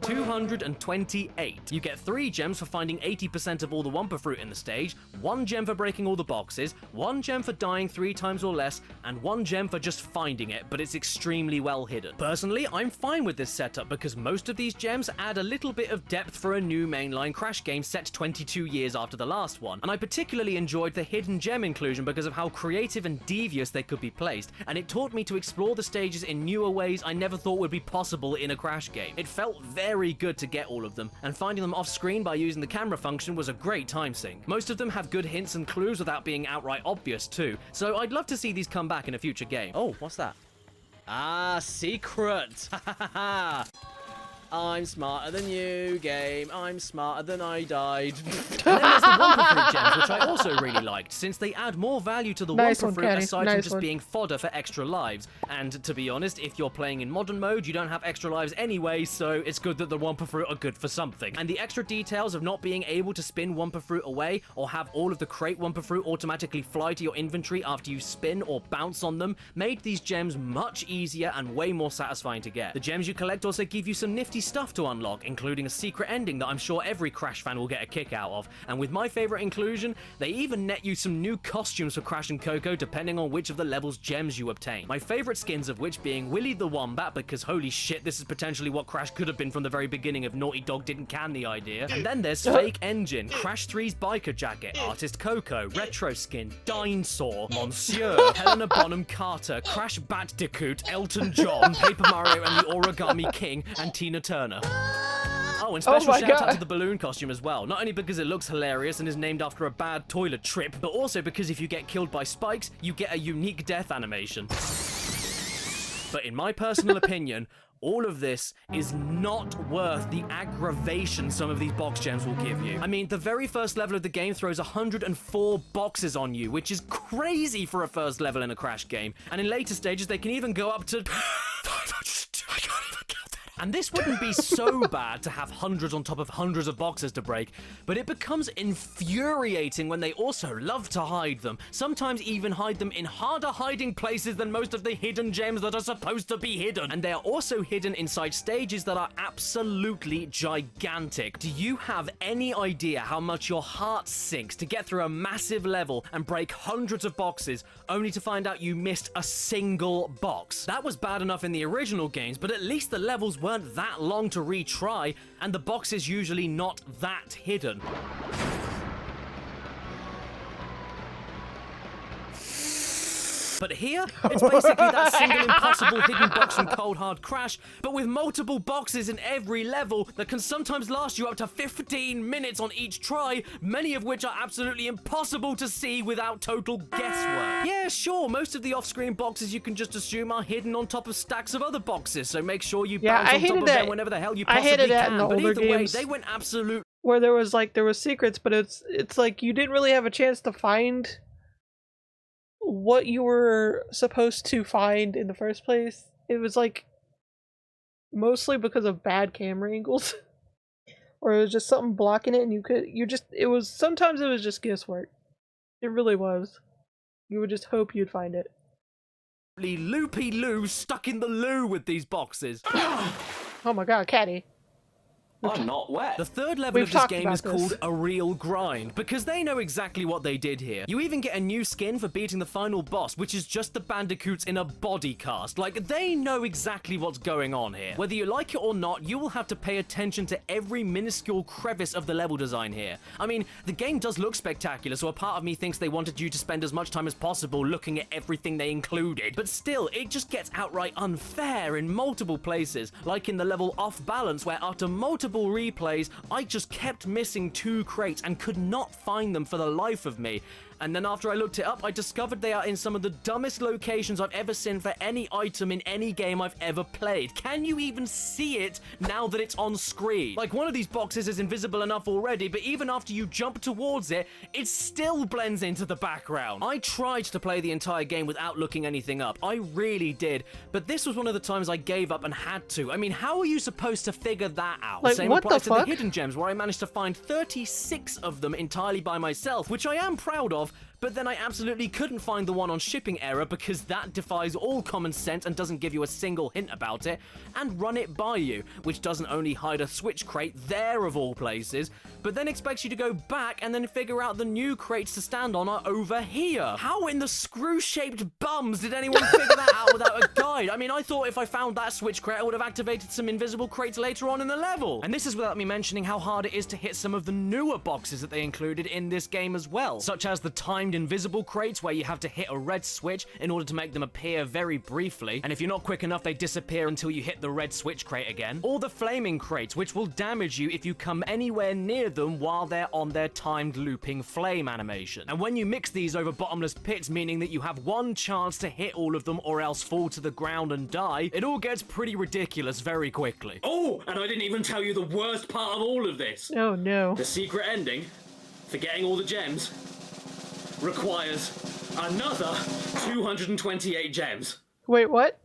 228. You get 3 gems for finding 80% of all the Wumpa Fruit in the stage, 1 gem for breaking all the boxes, 1 gem for dying 3 times or less, and 1 gem for just finding it, but it's extremely well hidden. Personally, I'm fine with this setup because most of these gems add a little bit of depth for a new mainline Crash game set 22 years after the last one, and I particularly enjoyed the hidden gem inclusion because of how creative and devious they could be placed, and it taught me to explore the stages in newer ways I never thought would be possible in a Crash game. It felt very good to get all of them, and finding them off screen by using the camera function was a great time sink. Most of them have good hints and clues without being outright obvious too, so I'd love to see these come back in a future game. Oh, what's that? Ah, secret! Ha ha ha! I'm smarter than you, game. I'm smarter than I died. And then there's the Wumpa Fruit gems, which I also really liked, since they add more value to the Nice Wumpa one, Fruit Caddy. aside Nice from just one. being fodder for extra lives. And to be honest, if you're playing in modern mode, you don't have extra lives anyway, so it's good that the Wumpa Fruit are good for something. And the extra details of not being able to spin Wumpa Fruit away, or have all of the crate Wumpa Fruit automatically fly to your inventory after you spin or bounce on them, made these gems much easier and way more satisfying to get. The gems you collect also give you some nifty stuff to unlock, including a secret ending that I'm sure every Crash fan will get a kick out of. And with my favorite inclusion, they even net you some new costumes for Crash and Coco depending on which of the level's gems you obtain. My favorite skins of which being Willy the Wombat, because holy shit, this is potentially what Crash could have been from the very beginning if Naughty Dog didn't can the idea. And then there's Fake Engine, Crash 3's biker jacket, Artist Coco, Retro Skin, Dinosaur, Monsieur, Helena Bonham Carter, Crash Bandicoot, Elton John, Paper Mario and the Origami King, and Tina Turner. Oh, and special my shout out God. to the balloon costume as well. Not only because it looks hilarious and is named after a bad toilet trip, but also because if you get killed by spikes, you get a unique death animation. But in my personal opinion, all of this is not worth the aggravation some of these box gems will give you. I mean, the very first level of the game throws 104 boxes on you, which is crazy for a first level in a Crash game. And in later stages, they can even go up to 502. I can't even count that. And this wouldn't be so bad to have hundreds on top of hundreds of boxes to break, but it becomes infuriating when they also love to hide them, sometimes even hide them in harder hiding places than most of the hidden gems that are supposed to be hidden. And they are also hidden inside stages that are absolutely gigantic. Do you have any idea how much your heart sinks to get through a massive level and break hundreds of boxes only to find out you missed a single box? That was bad enough in the original games, but at least the levels weren't that long to retry, and the box is usually not that hidden. But here, it's basically that single impossible hidden box from Cold Hard Crash, but with multiple boxes in every level that can sometimes last you up to 15 minutes on each try, many of which are absolutely impossible to see without total guesswork. Yeah, sure, most of the off-screen boxes you can just assume are hidden on top of stacks of other boxes, so make sure you bounce on top of them whenever the hell you possibly can. But either way, they went absolute... Where there was secrets, but it's like you didn't really have a chance to find what you were supposed to find in the first place. It was like mostly because of bad camera angles or it was just something blocking it, and sometimes it was just guesswork. It really was. You would just hope you'd find it. Loopy-loo stuck in the loo with these boxes. Oh my god, Caddy. I'm not wet. The third level of this game is called A Real Grind, because they know exactly what they did here. You even get a new skin for beating the final boss, which is just the Bandicoots in a body cast. Like, they know exactly what's going on here. Whether you like it or not, you will have to pay attention to every minuscule crevice of the level design here. I mean, the game does look spectacular, so a part of me thinks they wanted you to spend as much time as possible looking at everything they included. But still, it just gets outright unfair in multiple places, like in the level Off Balance, where after multiple replays, I just kept missing 2 crates and could not find them for the life of me. And then after I looked it up, I discovered they are in some of the dumbest locations I've ever seen for any item in any game I've ever played. Can you even see it now that it's on screen? Like, one of these boxes is invisible enough already, but even after you jump towards it, it still blends into the background. I tried to play the entire game without looking anything up. I really did. But this was one of the times I gave up and had to. I mean, how are you supposed to figure that out? Like, Same what applies the to fuck? the hidden gems, where I managed to find 36 of them entirely by myself, which I am proud of. But then I absolutely couldn't find the one on shipping error because that defies all common sense and doesn't give you a single hint about it, and Run It By You, which doesn't only hide a switch crate there of all places, but then expects you to go back and then figure out the new crates to stand on are over here. How in the screw-shaped bums did anyone figure that out without a guide? I mean, I thought if I found that switch crate, I would have activated some invisible crates later on in the level. And this is without me mentioning how hard it is to hit some of the newer boxes that they included in this game as well, such as the timed invisible crates where you have to hit a red switch in order to make them appear very briefly, and if you're not quick enough they disappear until you hit the red switch crate again, or the flaming crates, which will damage you if you come anywhere near them while they're on their timed looping flame animation. And when you mix these over bottomless pits, meaning that you have one chance to hit all of them or else fall to the ground and die, it all gets pretty ridiculous very quickly. Oh, and I didn't even tell you the worst part of all of this. Oh no. The secret ending, for getting all the gems, requires another 228 gems. Wait, what?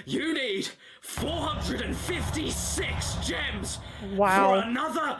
You need 456 gems Wow. for another.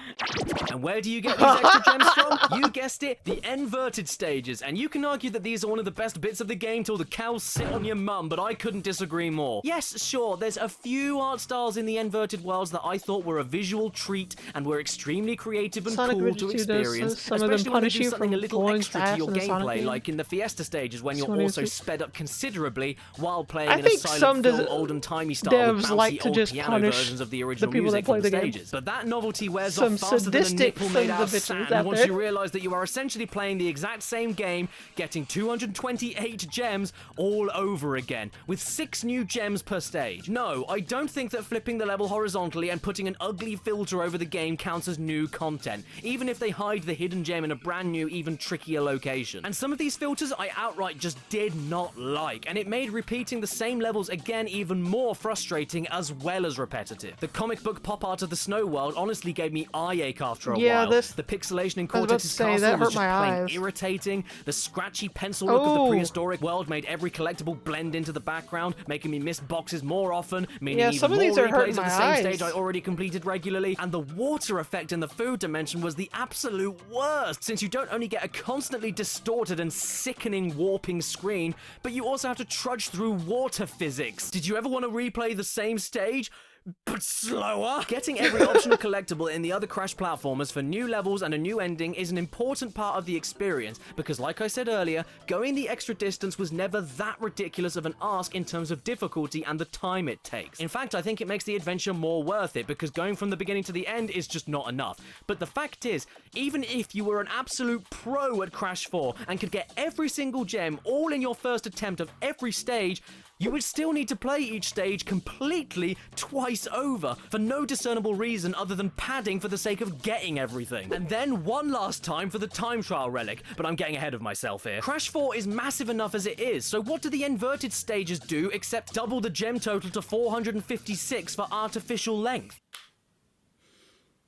And where do you get these extra gems from? You guessed it, the inverted stages. And you can argue that these are one of the best bits of the game till the cows sit on your mum, but I couldn't disagree more. Yes, sure, there's a few art styles in the inverted worlds that I thought were a visual treat and were extremely creative and Sonic cool Ridge to 2 does experience, some of them especially when they punish do you something a from little going extra to fast your in the Sonic gameplay, game. like in the Fiesta stages when you're Sonic also Ridge- sped up considerably while playing I in a think silent some film, does- old and timey style them devs bouncy like to old just piano punish versions of the the original people that music play from the the game. stages. But that novelty wears Some off faster than a sadistic nipple made sons out of of bitches sand out once there. you realize that you are essentially playing the exact same game, getting 228 gems all over again, with 6 new gems per stage. No, I don't think that flipping the level horizontally and putting an ugly filter over the game counts as new content, even if they hide the hidden gem in a brand new, even trickier location. And some of these filters I outright just did not like, and it made repeating the same levels again even more frustrating as well as repetitive. The comic book pop art of the snow world honestly gave me eye ache after a while. The pixelation in Cortex's castle was just plain irritating. The scratchy pencil look of the prehistoric world made every collectible blend into the background, making me miss boxes more often, meaning even more replays of the same stage I already completed regularly. And the water effect in the food dimension was the absolute worst, since you don't only get a constantly distorted and sickening warping screen, but you also have to trudge through water physics. Did you ever want to replay the same stage, but slower? Getting every optional collectible in the other Crash platformers for new levels and a new ending is an important part of the experience, because like I said earlier, going the extra distance was never that ridiculous of an ask in terms of difficulty and the time it takes. In fact, I think it makes the adventure more worth it, because going from the beginning to the end is just not enough. But the fact is, even if you were an absolute pro at Crash 4 and could get every single gem all in your first attempt of every stage, you would still need to play each stage completely twice over, for no discernible reason other than padding for the sake of getting everything. And then one last time for the time trial relic, but I'm getting ahead of myself here. Crash 4 is massive enough as it is, so what do the inverted stages do except double the gem total to 456 for artificial length?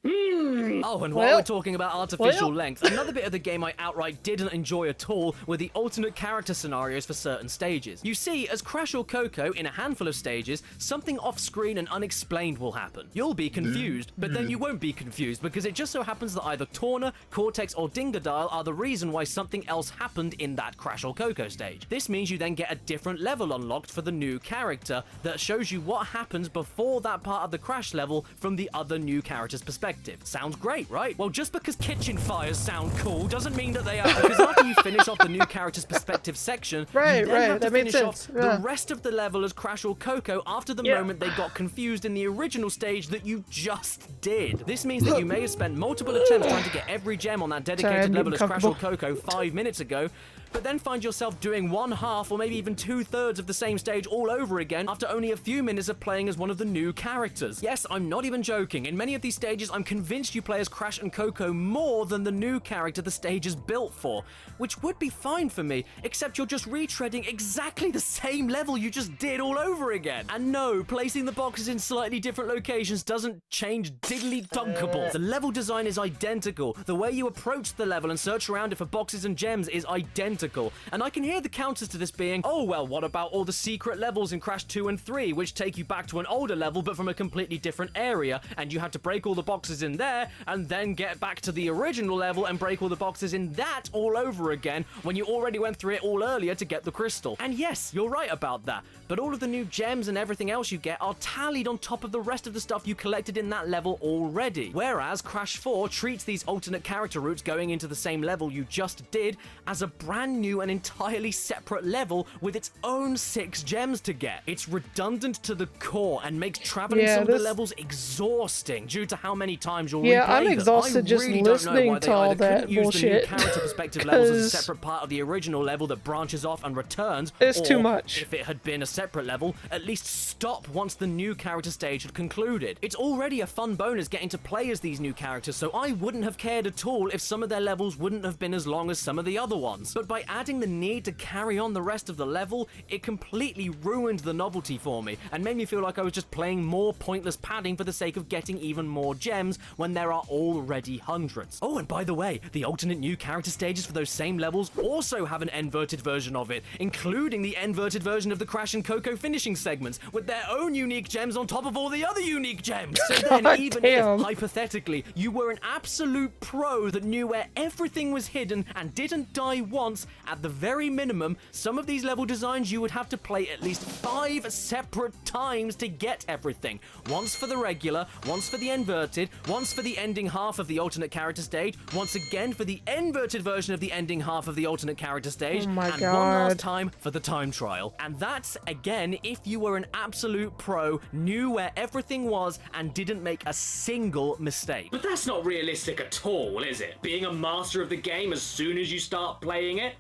Oh, and while we're talking about artificial length, another bit of the game I outright didn't enjoy at all were the alternate character scenarios for certain stages. You see, as Crash or Coco, in a handful of stages, something off-screen and unexplained will happen. You'll be confused, but then you won't be confused, because it just so happens that either Torna, Cortex, or Dingodile are the reason why something else happened in that Crash or Coco stage. This means you then get a different level unlocked for the new character that shows you what happens before that part of the Crash level from the other new character's perspective. Sounds great, right? Well, just because kitchen fires sound cool doesn't mean that they are, because after you finish off the new character's perspective section, you then have to finish off the rest of the level as Crash or Coco after the moment they got confused in the original stage that you just did. This means that you may have spent multiple attempts trying to get every gem on that dedicated level as Crash or Coco 5 minutes ago, but then find yourself doing 1/2 or maybe even 2/3 of the same stage all over again after only a few minutes of playing as one of the new characters. Yes, I'm not even joking. In many of these stages, I'm convinced you play as Crash and Coco more than the new character the stage is built for, which would be fine for me, except you're just retreading exactly the same level you just did all over again. And no, placing the boxes in slightly different locations doesn't change diddly dunkables. The level design is identical. The way you approach the level and search around it for boxes and gems is identical. And I can hear the counters to this being, oh well, what about all the secret levels in Crash 2 and 3, which take you back to an older level but from a completely different area, and you had to break all the boxes in there, and then get back to the original level and break all the boxes in that all over again, when you already went through it all earlier to get the crystal. And yes, you're right about that, but all of the new gems and everything else you get are tallied on top of the rest of the stuff you collected in that level already. Whereas Crash 4 treats these alternate character routes going into the same level you just did as a brand new and entirely separate level with its own 6 gems to get. It's redundant to the core and makes traveling some of the levels exhausting due to how many times you'll replay I'm them. exhausted just listening to all that bullshit. Use the new character perspective levels as a separate part of the original level that branches off and returns. It's or, too much. If it had been a separate level, at least stop once the new character stage had concluded. It's already a fun bonus getting to play as these new characters, so I wouldn't have cared at all if some of their levels wouldn't have been as long as some of the other ones. But by adding the need to carry on the rest of the level, it completely ruined the novelty for me and made me feel like I was just playing more pointless padding for the sake of getting even more gems when there are already hundreds. Oh, and by the way, the alternate new character stages for those same levels also have an inverted version of it, including the inverted version of the Crash and Coco finishing segments with their own unique gems on top of all the other unique gems. So then, even if, hypothetically, you were an absolute pro that knew where everything was hidden and didn't die once, means, at the very minimum, some of these level designs you would have to play at least 5 separate times to get everything. Once for the regular, once for the inverted, once for the ending half of the alternate character stage, once again for the inverted version of the ending half of the alternate character stage, Oh my and God. one last time for the time trial. And that's, again, if you were an absolute pro, knew where everything was, and didn't make a single mistake. But that's not realistic at all, is it? Being a master of the game as soon as you start playing it?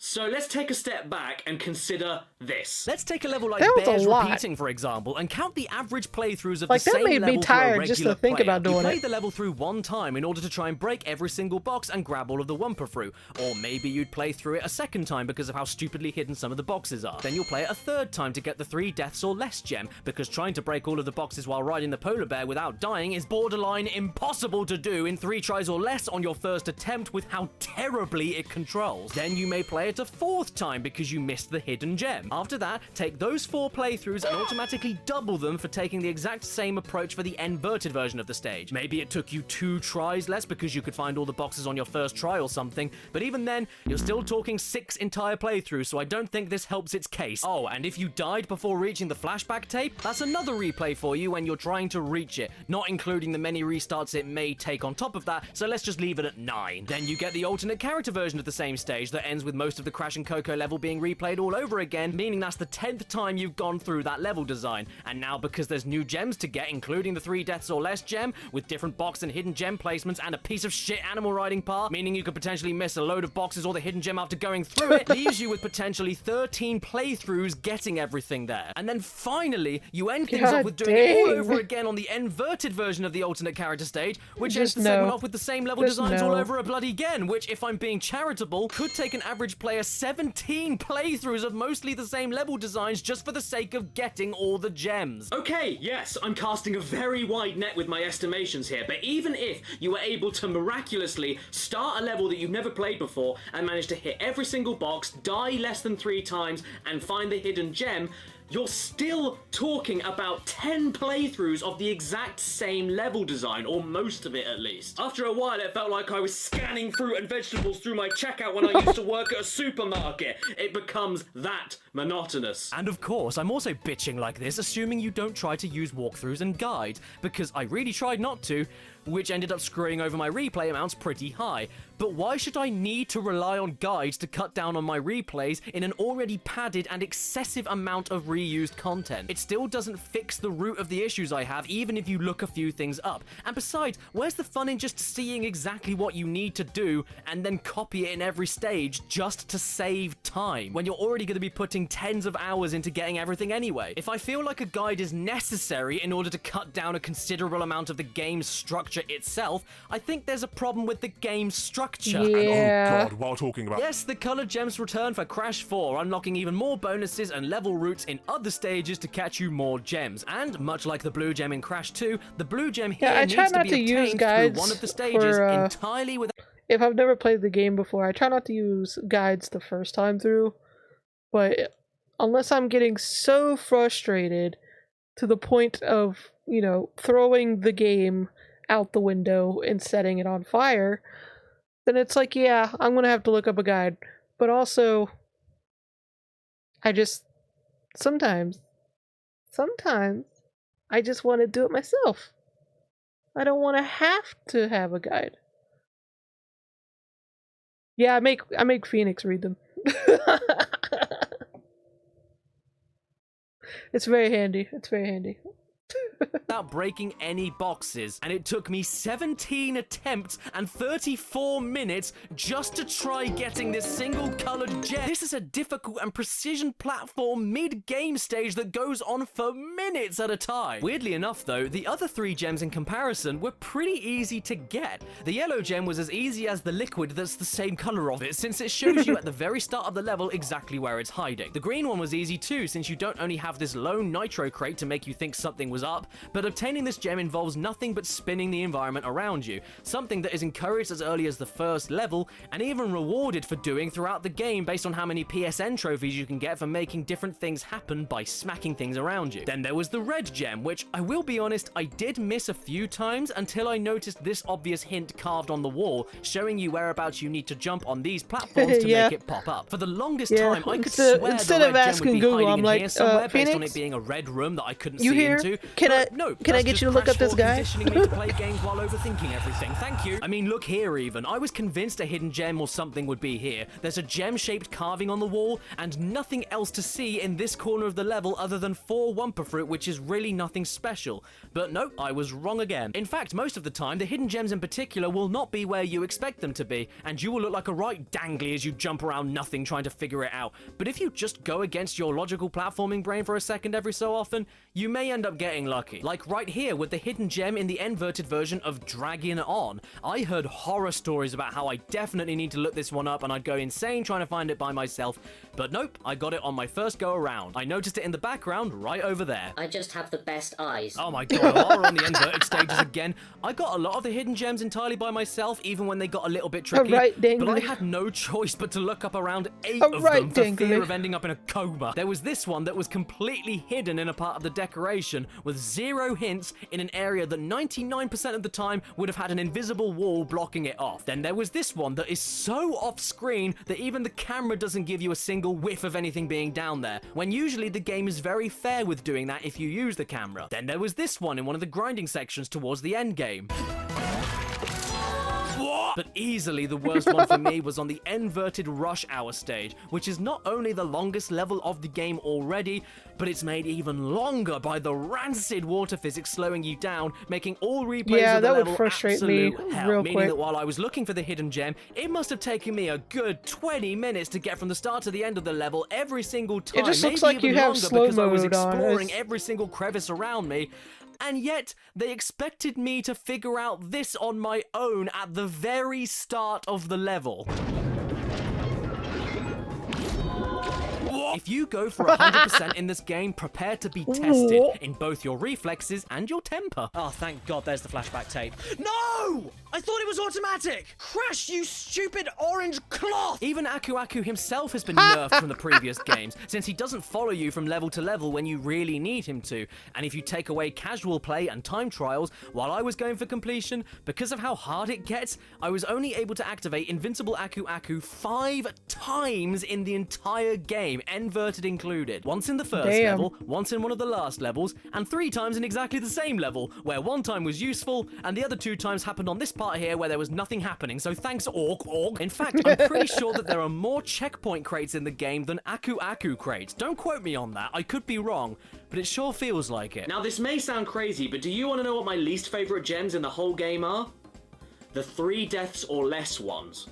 So let's take a step back and consider this. Let's take a level like That was a Bears lot. Repeating, for example, and count the average playthroughs of Like, the that same made me level for a tired just to regular think player. about doing You play it. the level through one time in order to try and break every single box and grab all of the Wumpa through. Or maybe you'd play through it a second time because of how stupidly hidden some of the boxes are. Then you'll play it a third time to get the 3 deaths or less gem, because trying to break all of the boxes while riding the polar bear without dying is borderline impossible to do in 3 tries or less on your first attempt with how terribly it controls. Then you may play it a 4th time because you missed the hidden gem. After that, take those 4 playthroughs and automatically double them for taking the exact same approach for the inverted version of the stage. Maybe it took you 2 tries less because you could find all the boxes on your first try or something, but even then, you're still talking 6 entire playthroughs, so I don't think this helps its case. Oh, and if you died before reaching the flashback tape, that's another replay for you when you're trying to reach it, not including the many restarts it may take on top of that, so let's just leave it at 9. Then you get the alternate character version of the same stage that ends with most of the Crash and Coco level being replayed all over again, meaning that's the 10th time you've gone through that level design. And now, because there's new gems to get, including the 3 deaths or less gem, with different box and hidden gem placements and a piece of shit animal riding part, meaning you could potentially miss a load of boxes or the hidden gem after going through it, leaves you with potentially 13 playthroughs getting everything there. And then finally, you end things God off with doing it all dang. over again on the inverted version of the alternate character stage, which ends Just the segment no. off with the same level Just designs all no. over a bloody again, which, if I'm being charitable, could take an average player 17 playthroughs of mostly the same level designs just for the sake of getting all the gems. Okay, yes, I'm casting a very wide net with my estimations here, but even if you were able to miraculously start a level that you've never played before and manage to hit every single box, die less than 3 times, and find the hidden gem, you're still talking about 10 playthroughs of the exact same level design, or most of it at least. After a while, it felt like I was scanning fruit and vegetables through my checkout when I used to work at a supermarket. It becomes that monotonous. And of course, I'm also bitching like this, assuming you don't try to use walkthroughs and guides, because I really tried not to, which ended up screwing over my replay amounts pretty high. But why should I need to rely on guides to cut down on my replays in an already padded and excessive amount of reused content? It still doesn't fix the root of the issues I have, even if you look a few things up. And besides, where's the fun in just seeing exactly what you need to do and then copy it in every stage just to save time, when you're already going to be putting tens of hours into getting everything anyway? If I feel like a guide is necessary in order to cut down a considerable amount of the game's structure itself, I think there's a problem with the game's structure. Yeah. Oh god, while talking about... Yes, the colored gems return for Crash 4, unlocking even more bonuses and level routes in other stages to catch you more gems. And much like the blue gem in Crash 2, the blue gem here Yeah, I needs try to not be to use obtained through guides one of the stages for, entirely without... If I've never played the game before, I try not to use guides the first time through, but unless I'm getting so frustrated to the point of, you know, throwing the game out the window and setting it on fire, then it's like, yeah, I'm gonna have to look up a guide. But also, I just sometimes I just want to do it myself. I don't want to have to have a guide. Yeah, I make Phoenix read them. It's very handy. It's very handy. without breaking any boxes, and it took me 17 attempts and 34 minutes just to try getting this single-colored gem. This is a difficult and precision platform mid-game stage that goes on for minutes at a time. Weirdly enough, though, the other 3 gems in comparison were pretty easy to get. The yellow gem was as easy as the liquid that's the same color of it, since it shows you at the very start of the level exactly where it's hiding. The green one was easy too, since you don't only have this lone nitro crate to make you think something was was up, but obtaining this gem involves nothing but spinning the environment around you, something that is encouraged as early as the first level, and even rewarded for doing throughout the game based on how many PSN trophies you can get for making different things happen by smacking things around you. Then there was the red gem, which I will be honest, I did miss a few times until I noticed this obvious hint carved on the wall, showing you whereabouts you need to jump on these platforms to Yeah. make it pop up. For the longest time, I could Instead- swear instead the of red gem asking would be Google, hiding I'm in like, here somewhere based on Phoenix? it being a red room that I couldn't You see here? into. Can But I- no, can I that's get just you to look Crash up this 4 guy? conditioning me to play games while overthinking everything. Thank you. I mean, look here even. I was convinced a hidden gem or something would be here. There's a gem-shaped carving on the wall and nothing else to see in this corner of the level other than 4 Wumpa Fruit, which is really nothing special. But no, I was wrong again. In fact, most of the time, the hidden gems in particular will not be where you expect them to be, and you will look like a right dangly as you jump around nothing trying to figure it out. But if you just go against your logical platforming brain for a second every so often, you may end up getting lucky. Like right here with the hidden gem in the inverted version of Dragging On. I heard horror stories about how I definitely need to look this one up and I'd go insane trying to find it by myself, but nope, I got it on my first go around. I noticed it in the background right over there. I just have the best eyes. Oh my god, while we're on the inverted stages again, I got a lot of the hidden gems entirely by myself, even when they got a little bit tricky. Alright, but I dangly. had no choice but to look up around 8 of them for fear of ending up in a coma. There was this one that was completely hidden in a part of the decoration, with 0 hints in an area that 99% of the time would have had an invisible wall blocking it off. Then there was this one that is so off-screen that even the camera doesn't give you a single whiff of anything being down there, when usually the game is very fair with doing that if you use the camera. Then there was this one in one of the grinding sections towards the end game. But easily the worst one for me was on the inverted rush hour stage, which is not only the longest level of the game already, but it's made even longer by the rancid water physics slowing you down, making all replays of the that would level frustrate me absolute hell. real Meaning quick. that while I was looking for the hidden gem, it must have taken me a good 20 minutes to get from the start to the end of the level every single time. It just looks maybe like you even have longer slow because I was mode on. exploring It's- every single crevice around me. And yet, they expected me to figure out this on my own at the very start of the level. If you go for 100% in this game, prepare to be tested in both your reflexes and your temper. Oh, thank God there's the flashback tape. No! I thought it was automatic! Crash, you stupid orange cloth! Even Aku Aku himself has been nerfed from the previous games, since he doesn't follow you from level to level when you really need him to. And if you take away casual play and time trials, while I was going for completion, because of how hard it gets, I was only able to activate Invincible Aku Aku 5 times in the entire game, inverted included. Once in the first level, once in one of the last levels, and 3 times in exactly the same level, where 1 time was useful, and the other 2 times happened on this part here where there was nothing happening, so thanks Orc. In fact, I'm pretty sure that there are more checkpoint crates in the game than Aku Aku crates. Don't quote me on that, I could be wrong, but it sure feels like it. Now this may sound crazy, but do you want to know what my least favourite gems in the whole game are? The 3 deaths or less ones.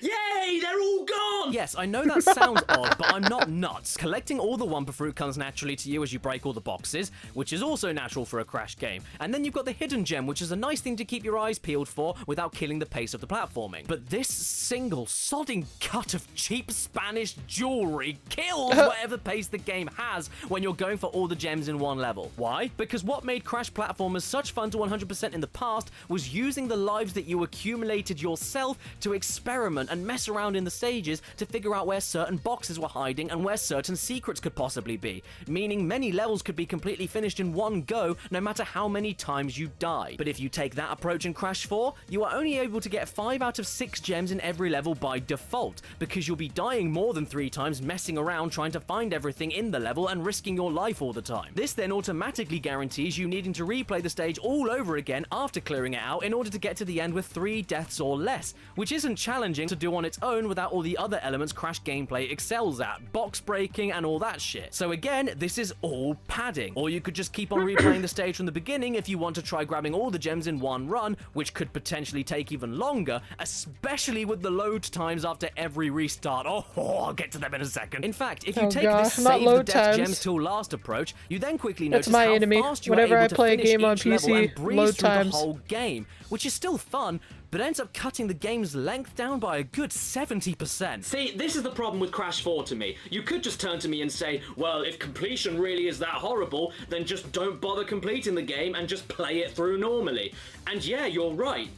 Yay! They're all gone! Yes, I know that sounds odd, but I'm not nuts. Collecting all the Wumpa Fruit comes naturally to you as you break all the boxes, which is also natural for a Crash game. And then you've got the hidden gem, which is a nice thing to keep your eyes peeled for without killing the pace of the platforming. But this single sodding cut of cheap Spanish jewelry kills whatever pace the game has when you're going for all the gems in one level. Why? Because what made Crash platformers such fun to 100% in the past was using the lives that you accumulated yourself to experiment and mess around in the stages to figure out where certain boxes were hiding and where certain secrets could possibly be, meaning many levels could be completely finished in one go no matter how many times you died. But if you take that approach in Crash 4, you are only able to get 5 out of 6 gems in every level by default, because you'll be dying more than 3 times messing around trying to find everything in the level and risking your life all the time. This then automatically guarantees you needing to replay the stage all over again after clearing it out in order to get to the end with 3 deaths or less, which isn't challenging to do on its own without all the other elements Crash gameplay excels at, box breaking and all that shit. So again, this is all padding. Or you could just keep on replaying the stage from the beginning if you want to try grabbing all the gems in one run, which could potentially take even longer, especially with the load times after every restart. Oh, I'll get to them in a second. In fact, if you take this save the death gems till last approach, you then quickly notice my how enemy. fast you Whenever are I able to play a finish game on each level PC, and breeze load through times. the whole game, which is still fun, but ends up cutting the game's length down by a good 70%. See, this is the problem with Crash 4 to me. You could just turn to me and say, well, if completion really is that horrible, then just don't bother completing the game and just play it through normally. And yeah, you're right.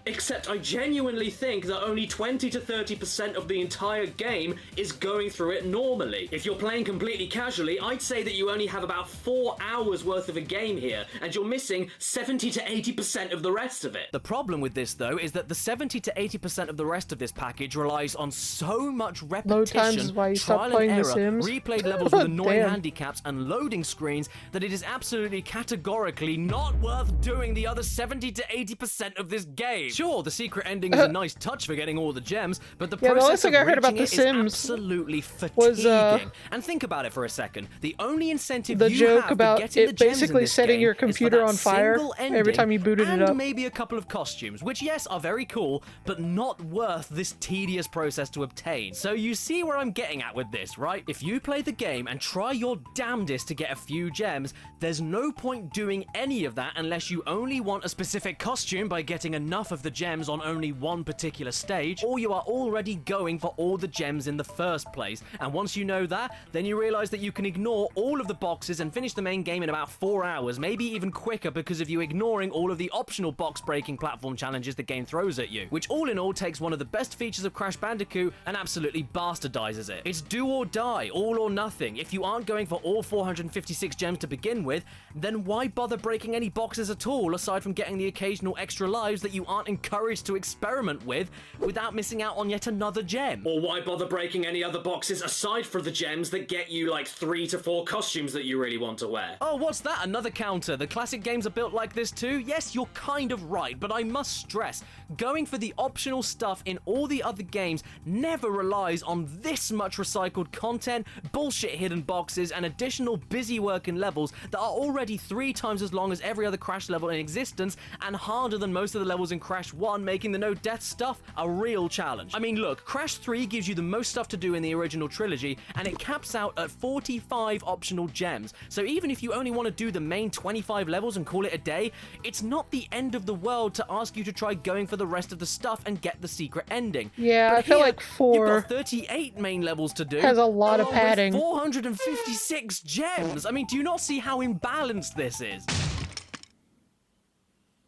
Except I genuinely think that only 20 to 30% of the entire game is going through it normally. If you're playing completely casually, I'd say that you only have about 4 hours worth of a game here, and you're missing 70 to 80% of the rest of it. The problem with this, though, is that the 70 to 80% of the rest of this package relies on so much repetition, Load times is why you trial stopped playing and The error, Sims. replayed levels with annoying Damn. handicaps and loading screens, that it is absolutely categorically not worth doing the other 70 to 80% of this game. Sure, the secret ending is a nice touch for getting all the gems, but the Yeah, the only process thing of I heard about reaching The it is Sims absolutely was, fatiguing. And think about it for a second. The only incentive the you joke have about for getting the it gems in basically this setting game your is for computer that on fire single every ending time you booted it and up. maybe a couple of costumes, which yes are very cool, but not worth this tedious process to obtain. So you see where I'm getting at with this, right? If you play the game and try your damnedest to get a few gems, there's no point doing any of that unless you only want a specific costume by getting enough of the gems on only one particular stage, or you are already going for all the gems in the first place. And once you know that, then you realize that you can ignore all of the boxes and finish the main game in about 4 hours, maybe even quicker because of you ignoring all of the optional box-breaking platform challenges the game throws at you, which all in all takes one of the best features of Crash Bandicoot and absolutely bastardizes it. It's do or die, all or nothing. If you aren't going for all 456 gems to begin with, then why bother breaking any boxes at all, aside from getting the occasional extra lives that you aren't encouraged to experiment with without missing out on yet another gem? Or why bother breaking any other boxes aside from the gems that get you like 3 to 4 costumes that you really want to wear? Oh, what's that? Another counter. The classic games are built like this too? Yes, you're kind of right, but I must stress, going for the optional stuff in all the other games never relies on this much recycled content, bullshit hidden boxes, and additional busy work in levels that are already 3 times as long as every other Crash level in existence and harder than most of the levels in Crash 1, making the no-death stuff a real challenge. I mean, look, Crash 3 gives you the most stuff to do in the original trilogy, and it caps out at 45 optional gems. So even if you only want to do the main 25 levels and call it a day, it's not the end of the world to ask you to try going for the rest of the stuff and get the secret ending. Yeah, But I feel here, like 4 you've got 38 main levels to do. has a lot of along with padding. 456 gems. I mean, do you not see how imbalanced this is?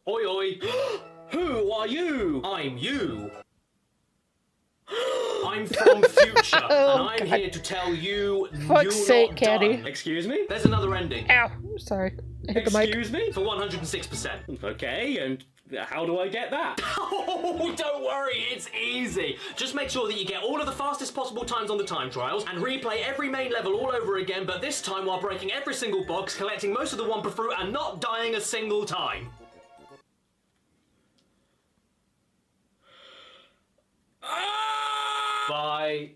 Oi oi! Who are you? I'm you. I'm from future, and I'm here to tell you Fuck's you're sake, not Caddy. done. Excuse me? There's another ending. Ow! Sorry. I hit the mic. Excuse me? For 106%. Okay, and how do I get that? Oh, don't worry, it's easy. Just make sure that you get all of the fastest possible times on the time trials and replay every main level all over again, but this time while breaking every single box, collecting most of the Wumpa Fruit, and not dying a single time. Bye.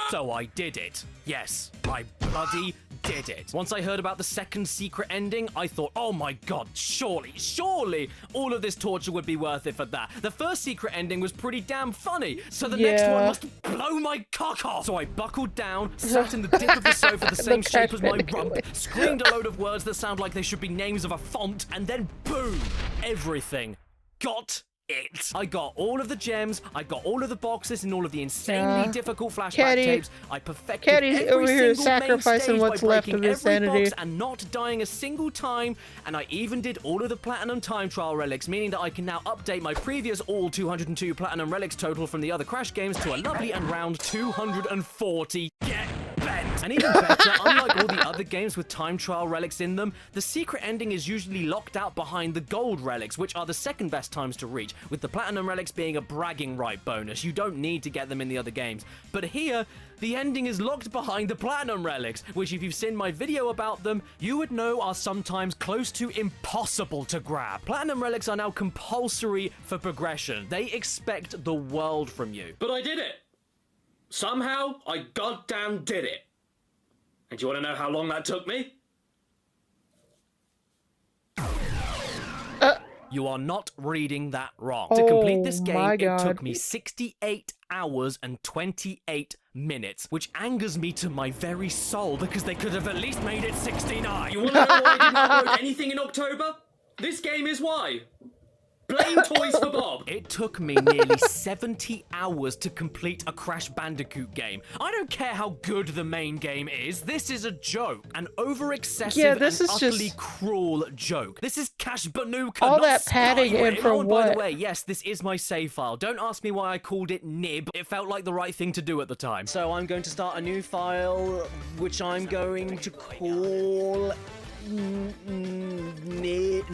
So I did it. Yes, I bloody did it. Once I heard about the second secret ending, I thought, oh my god, surely all of this torture would be worth it for that. The first secret ending was pretty damn funny, so the next one must blow my cock off. So I buckled down, sat in the dip of the sofa the same shape as my rump, screamed a load of words that sound like they should be names of a font, and then boom, everything got it. I got all of the gems, I got all of the boxes and all of the insanely difficult flashback Caddy. tapes. I perfected Caddy's every over here single main sacrificing stage what's by left breaking of his every sanity. box and not dying a single time, and I even did all of the platinum time trial relics, meaning that I can now update my previous all 202 platinum relics total from the other Crash games to a lovely and round 240. Get bent! And even better, unlike all the other games with time trial relics in them, the secret ending is usually locked out behind the gold relics, which are the second best times to reach, with the platinum relics being a bragging right bonus. You don't need to get them in the other games. But here, the ending is locked behind the platinum relics, which if you've seen my video about them, you would know are sometimes close to impossible to grab. Platinum relics are now compulsory for progression. They expect the world from you. But I did it. Somehow, I goddamn did it. And do you want to know how long that took me? You are not reading that wrong. To complete this game, my it God. took me 68 hours and 28 minutes, which angers me to my very soul because they could have at least made it 69. You want to know why I didn't upload anything in October? This game is why. Blame Toys for Bob. It took me nearly 70 hours to complete a Crash Bandicoot game. I don't care how good the main game is, this is a joke. An over-excessive and utterly cruel joke. This is Cash Banuka, all not that padding Skyrim. and for oh, and what? by the way, yes, this is my save file. Don't ask me why I called it nib. It felt like the right thing to do at the time. So I'm going to start a new file, which I'm going to call... Nib.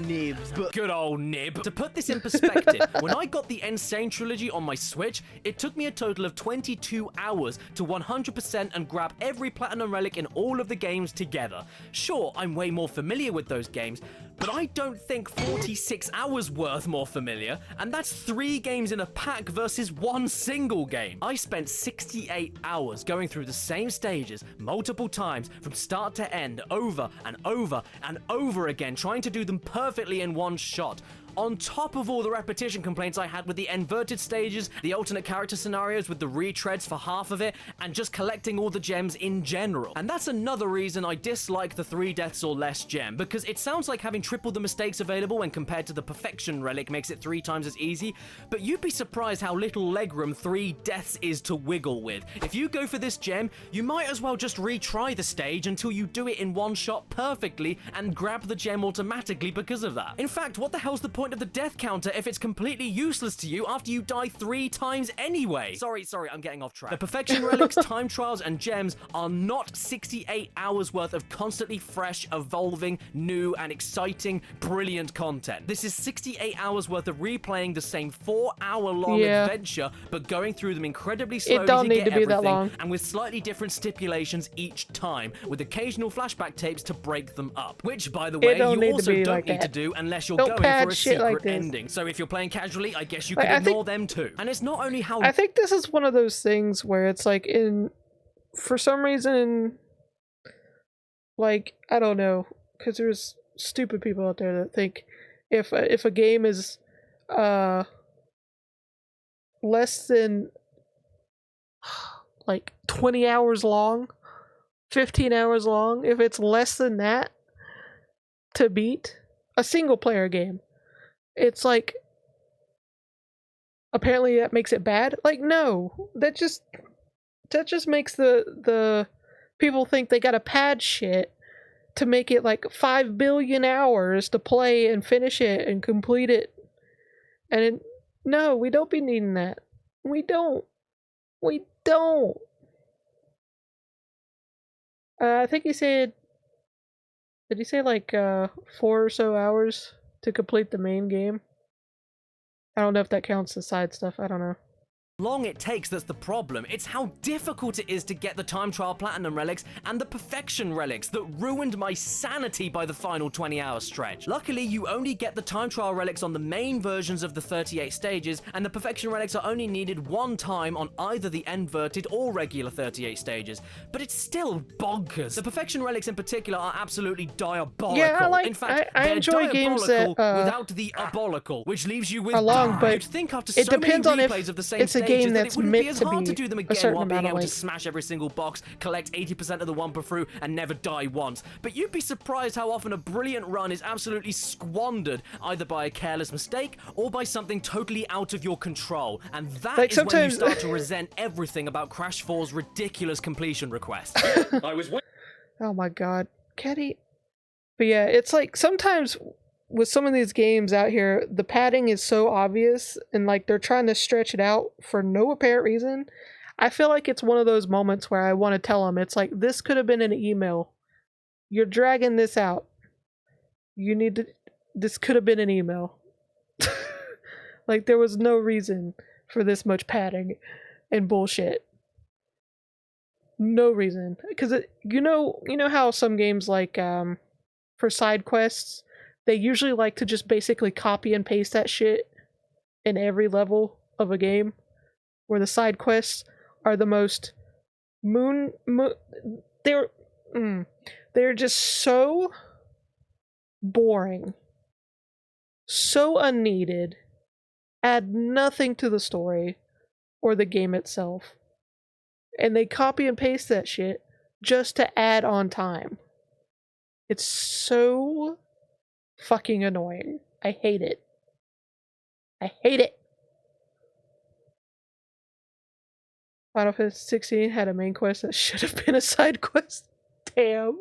Good old Nib. To put this in perspective, when I got the Insane Trilogy on my Switch, it took me a total of 22 hours to 100% and grab every Platinum Relic in all of the games together. Sure, I'm way more familiar with those games, but I don't think 46 hours worth more familiar, and that's 3 games in a pack versus 1 single game. I spent 68 hours going through the same stages multiple times from start to end, over and over and over again, trying to do them perfectly in one shot. On top of all the repetition complaints I had with the inverted stages, the alternate character scenarios with the retreads for half of it, and just collecting all the gems in general. And that's another reason I dislike the 3 deaths or less gem, because it sounds like having triple the mistakes available when compared to the Perfection Relic makes it 3 times as easy, but you'd be surprised how little legroom 3 deaths is to wiggle with. If you go for this gem, you might as well just retry the stage until you do it in one shot perfectly and grab the gem automatically because of that. In fact, what the hell's the point of the death counter if it's completely useless to you after you die 3 times anyway? Sorry, I'm getting off track. The Perfection Relics, Time Trials, and Gems are not 68 hours worth of constantly fresh, evolving, new, and exciting, brilliant content. This is 68 hours worth of replaying the same 4-hour-long adventure, but going through them incredibly slowly to get everything, and with slightly different stipulations each time, with occasional flashback tapes to break them up. Which, by the way, you also don't need to do unless you're going for a secret ending. So if you're playing casually, I guess you can ignore them too. And it's not only how... I think this is one of those things where it's like for some reason, like, I don't know, because there's stupid people out there that think if a game is less than like 20 hours long, 15 hours long, if it's less than that to beat a single player game, it's like, apparently that makes it bad. Like, no, that just makes the people think they gotta pad shit to make it like 5 billion hours to play and finish it and complete it. And no, we don't be needing that. We don't. I think he said, did he say like 4 or so hours to complete the main game? I don't know if that counts as side stuff. I don't know. Long it takes that's the problem. It's how difficult it is to get the Time Trial Platinum Relics and the Perfection Relics that ruined my sanity by the final 20-hour stretch. Luckily, you only get the Time Trial Relics on the main versions of the 38 stages, and the Perfection Relics are only needed 1 time on either the inverted or regular 38 stages. But it's still bonkers. The Perfection Relics in particular are absolutely diabolical. Yeah, in fact, I they're enjoy games that without the abolical, which leaves you with but you'd think after it so many depends on if replays of the same it's a stages game that that's it wouldn't meant be as to hard be to do them a again certain while being amount of able to length. smash every single box, collect 80% of the Wumpa Fruit, and never die once. But you'd be surprised how often a brilliant run is absolutely squandered, either by a careless mistake or by something totally out of your control. And that Like is when you sometimes- start to resent everything about Crash 4's ridiculous completion request. I was Oh my god, Caddy. But yeah, it's like sometimes with some of these games out here, the padding is so obvious and like they're trying to stretch it out for no apparent reason. I feel like it's one of those moments where I want to tell them, it's like, this could have been an email. You're dragging this out. This could have been an email. Like, there was no reason for this much padding and bullshit. No reason. Because, you know how some games, like, for side quests, they usually like to just basically copy and paste that shit in every level of a game, where the side quests are the most they're just so boring, so unneeded, add nothing to the story or the game itself, and they copy and paste that shit just to add on time. It's so fucking annoying. I hate it. I hate it. Final Fantasy 16 had a main quest that should have been a side quest. Damn.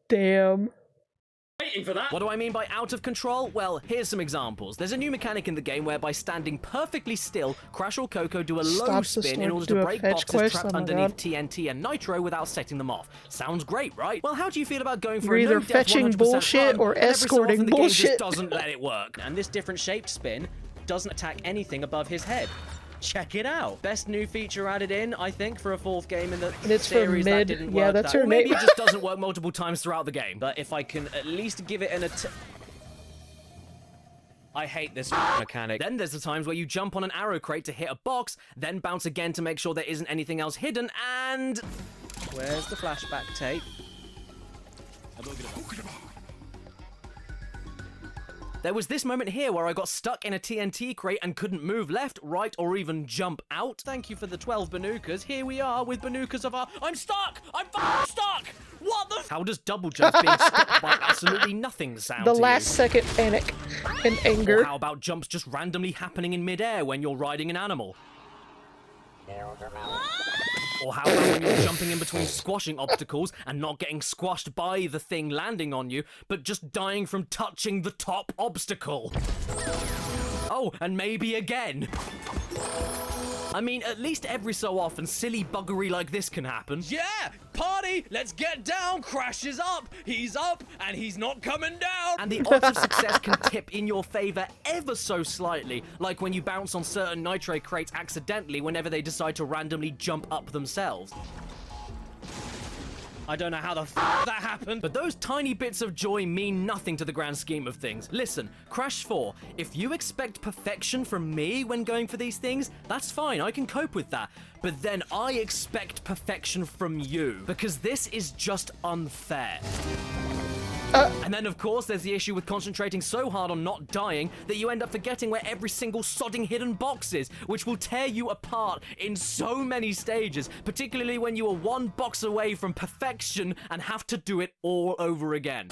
Damn. Waiting for that. What do I mean by out of control? Well, here's some examples. There's a new mechanic in the game where by standing perfectly still, Crash or Coco do a low Stops the spin in story order to do to a break fetch boxes quest? trapped Oh my underneath God. TNT and Nitro without setting them off. Sounds great, right? Well, how do you feel about going for You're a either no-death fetching 100% bullshit run, or and every so escorting often the game bullshit? just doesn't let it work? And this different shaped spin doesn't attack anything above his head. Check it out. Best new feature added in, I think, for a fourth game in the And it's for series mid. that didn't Yeah, work. that's that. her Or maybe name. it just doesn't work multiple times throughout the game. But if I can at least give it an I hate this mechanic. Then there's the times where you jump on an arrow crate to hit a box, then bounce again to make sure there isn't anything else hidden, and... Where's the flashback tape? There was this moment here where I got stuck in a TNT crate and couldn't move left, right, or even jump out. Thank you for the 12 Banukas. Here we are with Banukas of our... I'm stuck! I'm stuck! What the... How does double jump being stuck by absolutely nothing sound The to last you? second panic and anger. Or how about jumps just randomly happening in midair when you're riding an animal? Or how about when you're jumping in between squashing obstacles and not getting squashed by the thing landing on you, but just dying from touching the top obstacle? Oh, and maybe again. I mean, at least every so often, silly buggery like this can happen. Yeah! Party! Let's get down! Crash is up! He's up! And he's not coming down! And the odds of success can tip in your favor ever so slightly, like when you bounce on certain nitrate crates accidentally whenever they decide to randomly jump up themselves. I don't know how the that happened. But those tiny bits of joy mean nothing to the grand scheme of things. Listen, Crash 4, if you expect perfection from me when going for these things, that's fine, I can cope with that. But then I expect perfection from you, because this is just unfair. And then, of course, there's the issue with concentrating so hard on not dying that you end up forgetting where every single sodding hidden box is, which will tear you apart in so many stages, particularly when you are one box away from perfection and have to do it all over again.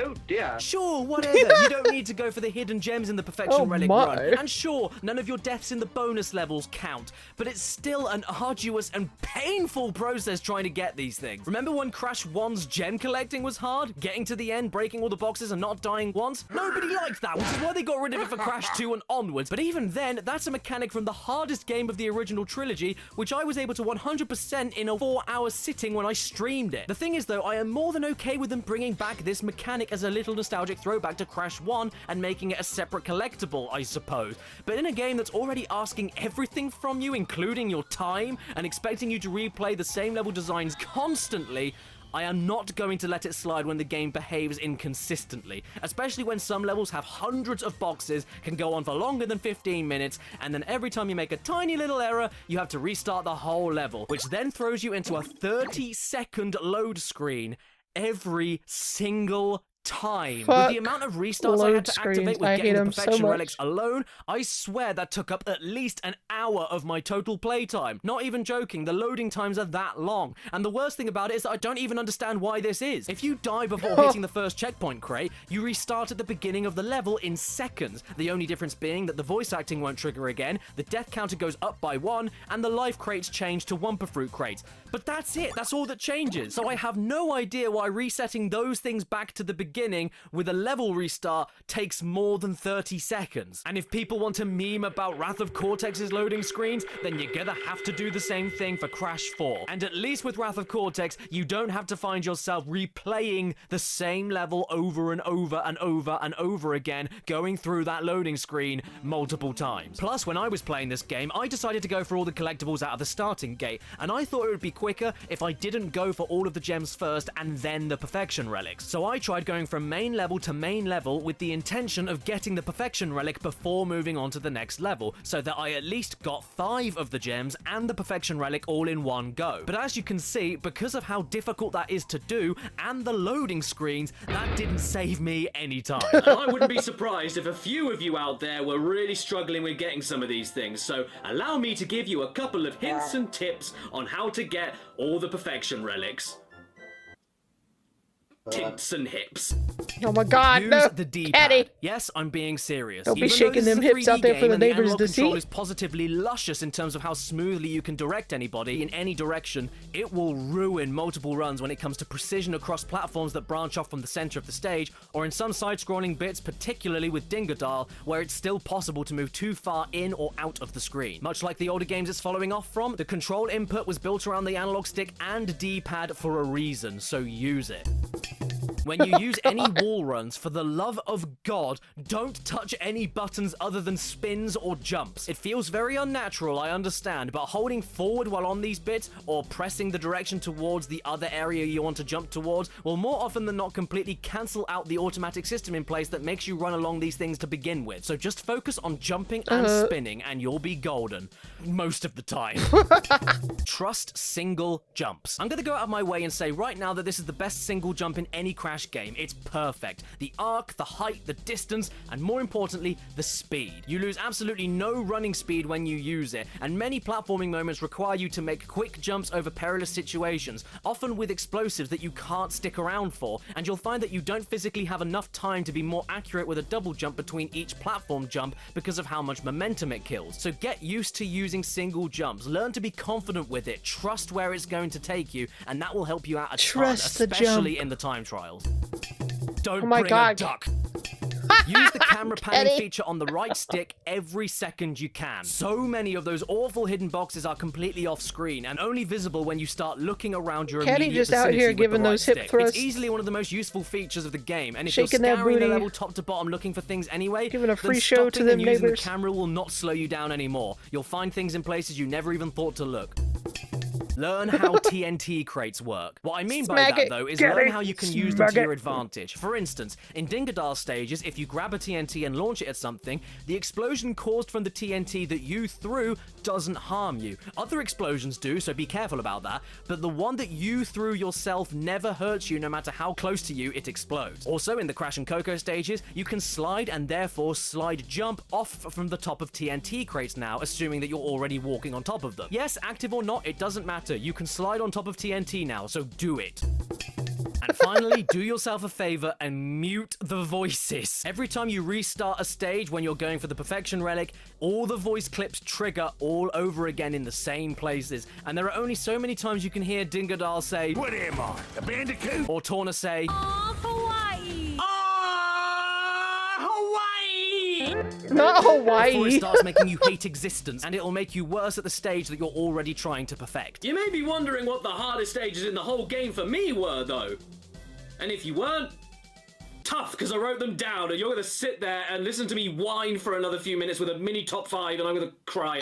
Oh dear. Sure, whatever. You don't need to go for the hidden gems in the Perfection Oh Relic my. run. And sure, none of your deaths in the bonus levels count. But it's still an arduous and painful process trying to get these things. Remember when Crash 1's gem collecting was hard? Getting to the end, breaking all the boxes and not dying once? Nobody liked that, which is why they got rid of it for Crash 2 and onwards. But even then, that's a mechanic from the hardest game of the original trilogy, which I was able to 100% in a 4-hour sitting when I streamed it. The thing is though, I am more than okay with them bringing back this mechanic as a little nostalgic throwback to Crash 1 and making it a separate collectible, I suppose. But in a game that's already asking everything from you, including your time, and expecting you to replay the same level designs constantly, I am not going to let it slide when the game behaves inconsistently, especially when some levels have hundreds of boxes, can go on for longer than 15 minutes, and then every time you make a tiny little error, you have to restart the whole level, which then throws you into a 30-second load screen every single time. Fuck With the amount of restarts I load had to activate screens. with I getting hate the 'em so Perfection much. Relics alone, I swear that took up at least an hour of my total playtime. Not even joking, the loading times are that long. And the worst thing about it is that I don't even understand why this is. If you die before hitting the first checkpoint crate, you restart at the beginning of the level in seconds. The only difference being that the voice acting won't trigger again, the death counter goes up by 1, and the life crates change to Wumpa Fruit crates. But that's it, that's all that changes. So I have no idea why resetting those things back to the beginning with a level restart takes more than 30 seconds. And if people want to meme about Wrath of Cortex's loading screens, then you're gonna have to do the same thing for Crash 4. And at least with Wrath of Cortex, you don't have to find yourself replaying the same level over and over and over and over again, going through that loading screen multiple times. Plus, when I was playing this game, I decided to go for all the collectibles out of the starting gate, and I thought it would be quicker if I didn't go for all of the gems first and then the Perfection Relics. So I tried going going from main level to main level with the intention of getting the perfection relic before moving on to the next level, so that I at least got 5 of the gems and the perfection relic all in one go. But as you can see, because of how difficult that is to do and the loading screens, that didn't save me any time. And I wouldn't be surprised if a few of you out there were really struggling with getting some of these things, so allow me to give you a couple of hints and tips on how to get all the perfection relics. Tints and hips. Oh my god, Use no! the D-pad. Caddy! Yes, I'm being serious. Don't be Even though shaking this is them a hips 3D out there for game the and neighbors analog to control see. is positively luscious in terms of how smoothly you can direct anybody in any direction, it will ruin multiple runs when it comes to precision across platforms that branch off from the center of the stage, or in some side-scrolling bits, particularly with Dingodile, where it's still possible to move too far in or out of the screen. Much like the older games it's following off from, the control input was built around the analog stick and D-pad for a reason, so use it. When you use any wall runs, for the love of God, don't touch any buttons other than spins or jumps. It feels very unnatural, I understand, but holding forward while on these bits, or pressing the direction towards the other area you want to jump towards, will more often than not completely cancel out the automatic system in place that makes you run along these things to begin with. So just focus on jumping and spinning, and you'll be golden. Most of the time. Trust single jumps. I'm gonna go out of my way and say right now that this is the best single jump in any Crash game. It's perfect. The arc, the height, the distance, and more importantly, the speed. You lose absolutely no running speed when you use it, and many platforming moments require you to make quick jumps over perilous situations, often with explosives that you can't stick around for, and you'll find that you don't physically have enough time to be more accurate with a double jump between each platform jump because of how much momentum it kills. So get used to using single jumps. Learn to be confident with it. Trust where it's going to take you, and that will help you out a ton, especially in the time trials. Don't bring a duck. Use the camera panning feature on the right stick every second you can. So many of those awful hidden boxes are completely off screen and only visible when you start looking around your immediate just vicinity out here with giving the right those hip stick. thrusts. It's easily one of the most useful features of the game, and if Shaking you're that scouring the booty. level top to bottom looking for things anyway, Giving a free then show to stopping them and using neighbors. the camera will not slow you down anymore. You'll find things in places you never even thought to look. Learn how TNT crates work. What I mean by that, though, is learn how you can use them to your advantage. For instance, in Dingodile stages, if you grab a TNT and launch it at something, the explosion caused from the TNT that you threw doesn't harm you. Other explosions do, so be careful about that, but the one that you threw yourself never hurts you no matter how close to you it explodes. Also, in the Crash and Coco stages, you can slide and therefore slide jump off from the top of TNT crates now, assuming that you're already walking on top of them. Yes, active or not, it doesn't matter. You can slide on top of TNT now, so do it. And finally, do yourself a favor and mute the voices. Every time you restart a stage when you're going for the perfection relic, all the voice clips trigger all over again in the same places. And there are only so many times you can hear Dingodile say, What am I, a bandicoot? or Torna say, Hawaii! Not Hawaii. before it starts making you hate existence, and it'll make you worse at the stage that you're already trying to perfect. You may be wondering what the hardest stages in the whole game for me were, though. And if you weren't, tough, because I wrote them down, and you're going to sit there and listen to me whine for another few minutes with a mini top 5, and I'm going to cry.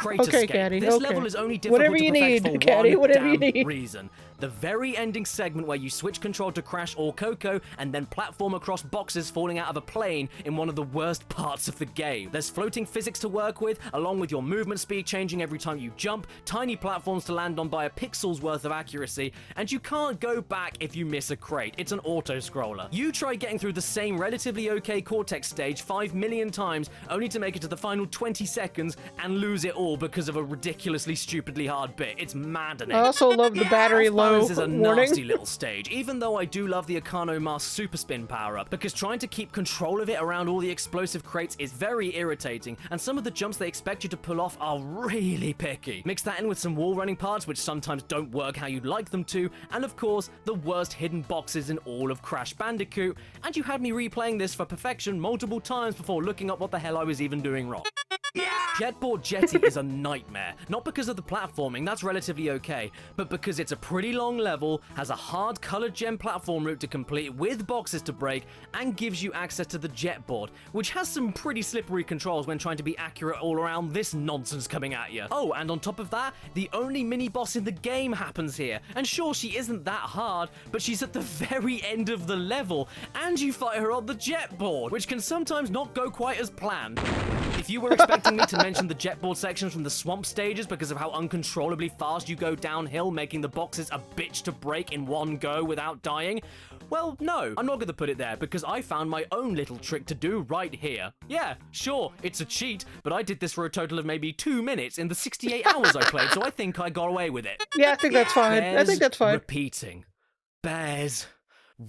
Okay, Caddy, This okay. level is only difficult Whatever to you perfect need, for Caddy, one whatever you damn need. reason. The very ending segment where you switch control to Crash or Coco and then platform across boxes falling out of a plane in one of the worst parts of the game. There's floating physics to work with, along with your movement speed changing every time you jump, tiny platforms to land on by a pixel's worth of accuracy, and you can't go back if you miss a crate. It's an auto-scroller. You try getting through the same relatively okay Cortex stage 5 million times, only to make it to the final 20 seconds and lose it all because of a ridiculously stupidly hard bit. It's maddening. I also love the battery low Balance is a warning. nasty little stage, even though I do love the Akano Mask Super Spin power-up, because trying to keep control of it around all the explosive crates is very irritating, and some of the jumps they expect you to pull off are really picky. Mix that in with some wall running parts, which sometimes don't work how you'd like them to, and of course, the worst hidden boxes in all of Crash Bandicoot, and you had me replaying this for perfection multiple times before looking up what the hell I was even doing wrong. Jetboard Jetty is a nightmare, not because of the platforming, that's relatively okay, but because it's a pretty long level, has a hard colored gem platform route to complete with boxes to break, and gives you access to the jet board, which has some pretty slippery controls when trying to be accurate all around this nonsense coming at you. Oh, and on top of that, the only mini-boss in the game happens here. And sure, she isn't that hard, but she's at the very end of the level, and you fight her on the jet board, which can sometimes not go quite as planned. If you were expecting me to mention the jetboard sections from the swamp stages because of how uncontrollably fast you go downhill, making the boxes a bitch to break in one go without dying, well, no, I'm not gonna put it there because I found my own little trick to do right here. Yeah, sure, it's a cheat, but I did this for a total of maybe 2 minutes in the 68 hours I played, so I think I got away with it. Yeah, I think that's fine. I think that's fine. Repeating. Bears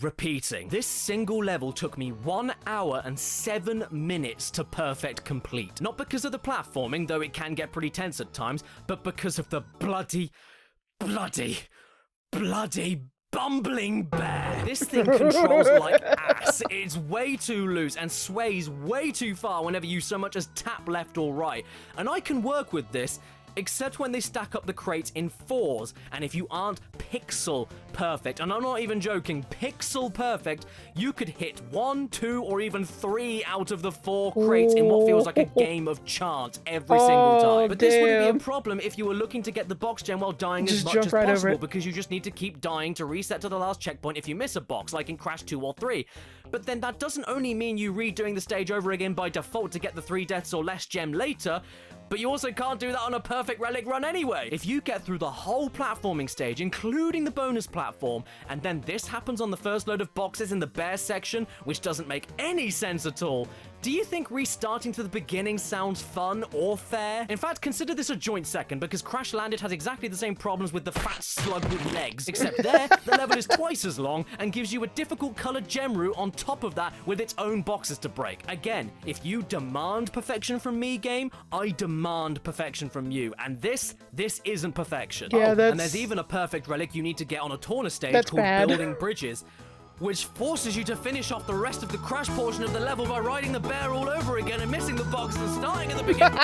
repeating. This single level took me 1 hour and 7 minutes to perfect complete. Not because of the platforming, though it can get pretty tense at times, but because of the bloody bumbling bear. This thing controls like ass. It's way too loose and sways way too far whenever you so much as tap left or right. And I can work with this, except when they stack up the crates in 4s, and if you aren't pixel perfect, and I'm not even joking, pixel perfect, you could hit 1, 2, or even 3 out of the 4 crates in what feels like a game of chance every single time. But this wouldn't be a problem if you were looking to get the box gem while dying as much as possible, because you just need to keep dying to reset to the last checkpoint if you miss a box, like in Crash 2 or 3. But then that doesn't only mean you redoing the stage over again by default to get the 3 deaths or less gem later, but you also can't do that on a perfect relic run anyway. If you get through the whole platforming stage, including the bonus platform, and then this happens on the first load of boxes in the bear section, which doesn't make any sense at all, do you think restarting to the beginning sounds fun or fair? In fact, consider this a joint second, because Crash Landed has exactly the same problems with the fat slug with legs, except there, the level is twice as long and gives you a difficult colored gem route on top of that with its own boxes to break. Again, if you demand perfection from me, game, I demand perfection from you, and this isn't perfection. Yeah, and there's even a perfect relic you need to get on a Torna stage called Building Bridges, which forces you to finish off the rest of the Crash portion of the level by riding the bear all over again and missing the box and starting at the beginning.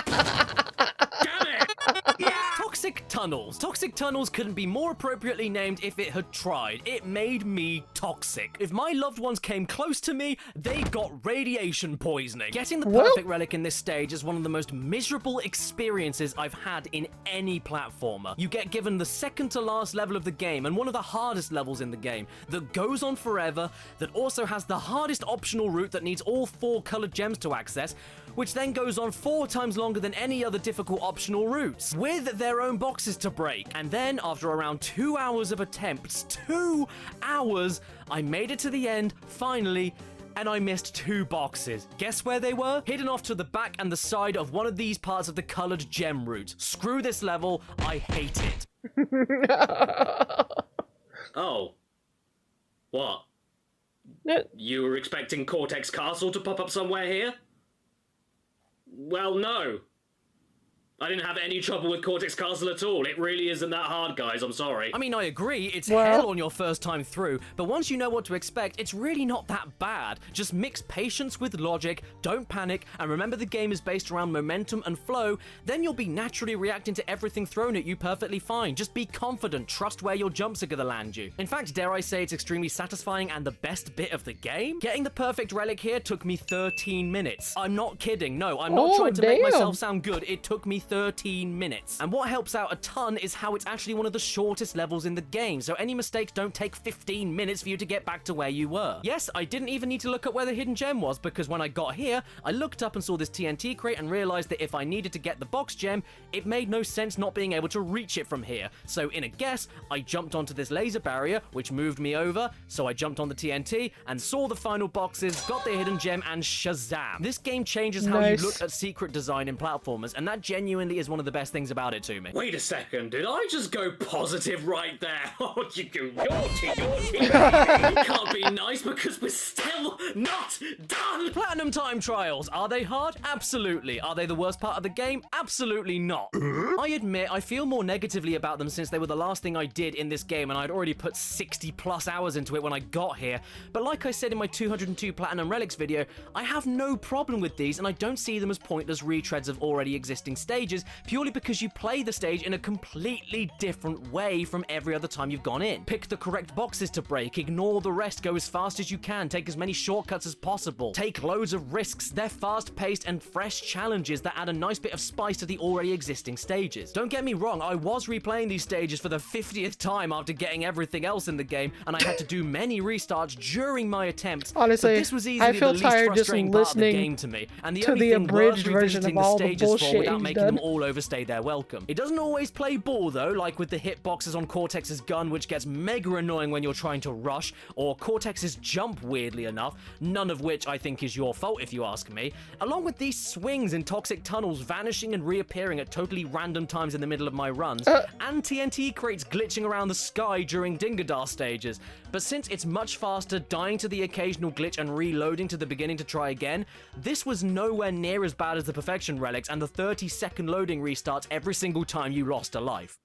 Damn it! Yeah. Toxic tunnels. Toxic tunnels couldn't be more appropriately named if it had tried. It made me toxic. If my loved ones came close to me, they got radiation poisoning. Getting the perfect relic in this stage is one of the most miserable experiences I've had in any platformer. You get given the second to last level of the game and one of the hardest levels in the game that goes on forever, that also has the hardest optional route that needs all 4 colored gems to access, which then goes on 4 times longer than any other difficult optional routes, with their own boxes to break. And then, after around 2 hours of attempts, 2 hours, I made it to the end, finally, and I missed 2 boxes. Guess where they were? Hidden off to the back and the side of one of these parts of the colored gem route. Screw this level, I hate it. Oh. What? You were expecting Cortex Castle to pop up somewhere here? Well, no. I didn't have any trouble with Cortex Castle at all. It really isn't that hard, guys. I'm sorry. I mean, I agree. It's hell on your first time through, but once you know what to expect, it's really not that bad. Just mix patience with logic, don't panic, and remember the game is based around momentum and flow, then you'll be naturally reacting to everything thrown at you perfectly fine. Just be confident, trust where your jumps are gonna land you. In fact, dare I say it's extremely satisfying and the best bit of the game? Getting the perfect relic here took me 13 minutes. I'm not kidding. No, I'm not trying to make myself sound good. It took me 13 minutes. And what helps out a ton is how it's actually one of the shortest levels in the game, so any mistakes don't take 15 minutes for you to get back to where you were. Yes, I didn't even need to look at where the hidden gem was, because when I got here, I looked up and saw this TNT crate and realized that if I needed to get the box gem, it made no sense not being able to reach it from here. So in a guess, I jumped onto this laser barrier, which moved me over, so I jumped on the TNT and saw the final boxes, got the hidden gem, and shazam. This game changes how you look at secret design in platformers, and that genuinely is one of the best things about it to me. Wait a second, did I just go positive right there? Oh, you go naughty. Can't be nice because we're still not done. Platinum time trials, are they hard? Absolutely. Are they the worst part of the game? Absolutely not. I admit I feel more negatively about them since they were the last thing I did in this game and I'd already put 60 plus hours into it when I got here, but like I said in my 202 Platinum Relics video, I have no problem with these and I don't see them as pointless retreads of already existing stages. stages purely because you play the stage in a completely different way from every other time you've gone in. Pick the correct boxes to break, ignore the rest, go as fast as you can, take as many shortcuts as possible, take loads of risks. They're fast-paced and fresh challenges that add a nice bit of spice to the already existing stages. Don't get me wrong, I was replaying these stages for the 50th time after getting everything else in the game, and I had to do many restarts during my attempts. Honestly, but this was easily I feel the least tired just frustrating part of the listening game to me, and the to only the thing abridged worth version revisiting of the all the stages for bullshit without he's making done. them all overstay their welcome. It doesn't always play ball though, like with the hitboxes on Cortex's gun, which gets mega annoying when you're trying to rush, or Cortex's jump, weirdly enough, none of which I think is your fault if you ask me, along with these swings in toxic tunnels vanishing and reappearing at totally random times in the middle of my runs, and TNT crates glitching around the sky during Dingadar stages. But since it's much faster, dying to the occasional glitch and reloading to the beginning to try again, this was nowhere near as bad as the Perfection Relics and the 30-second loading restarts every single time you lost a life.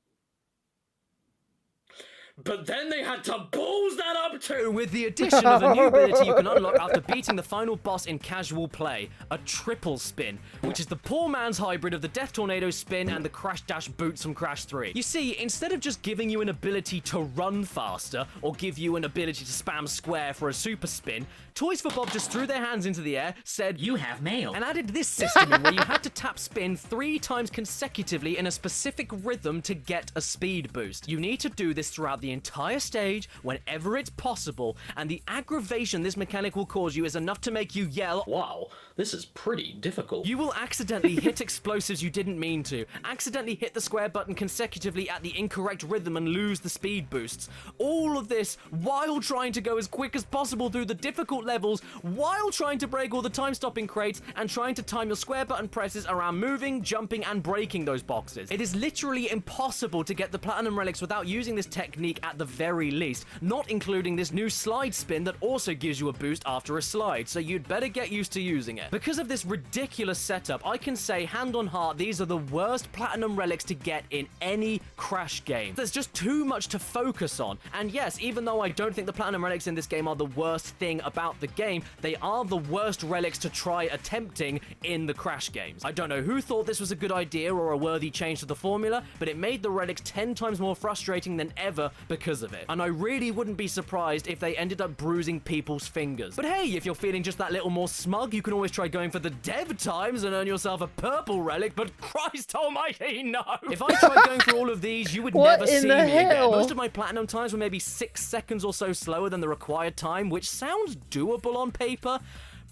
But then they had to balls that up too! With the addition of a new ability you can unlock after beating the final boss in casual play, a triple spin, which is the poor man's hybrid of the Death Tornado spin and the Crash Dash boots from Crash 3. You see, instead of just giving you an ability to run faster, or give you an ability to spam square for a super spin, Toys for Bob just threw their hands into the air, said, "You have mail," and added this system in where you had to tap spin 3 times consecutively in a specific rhythm to get a speed boost. You need to do this throughout the entire stage, whenever it's possible, and the aggravation this mechanic will cause you is enough to make you yell, Wow, this is pretty difficult. you will accidentally hit explosives you didn't mean to, accidentally hit the square button consecutively at the incorrect rhythm and lose the speed boosts. All of this while trying to go as quick as possible through the difficult levels, while trying to break all the time-stopping crates, and trying to time your square button presses around moving, jumping, and breaking those boxes. It is literally impossible to get the Platinum Relics without using this technique at the very least, not including this new slide spin that also gives you a boost after a slide, so you'd better get used to using it. Because of this ridiculous setup, I can say hand on heart these are the worst Platinum Relics to get in any Crash game. There's just too much to focus on, and yes, even though I don't think the Platinum Relics in this game are the worst thing about the game, they are the worst relics to try attempting in the Crash games. I don't know who thought this was a good idea or a worthy change to the formula, but it made the relics 10 times more frustrating than ever because of it. And I really wouldn't be surprised if they ended up bruising people's fingers. But hey, if you're feeling just that little more smug, you can always try going for the dev times and earn yourself a purple relic, but Christ almighty, no! If I tried going through all of these, you would never see me again. Most of my platinum times were maybe 6 seconds or so slower than the required time, which sounds doable on paper,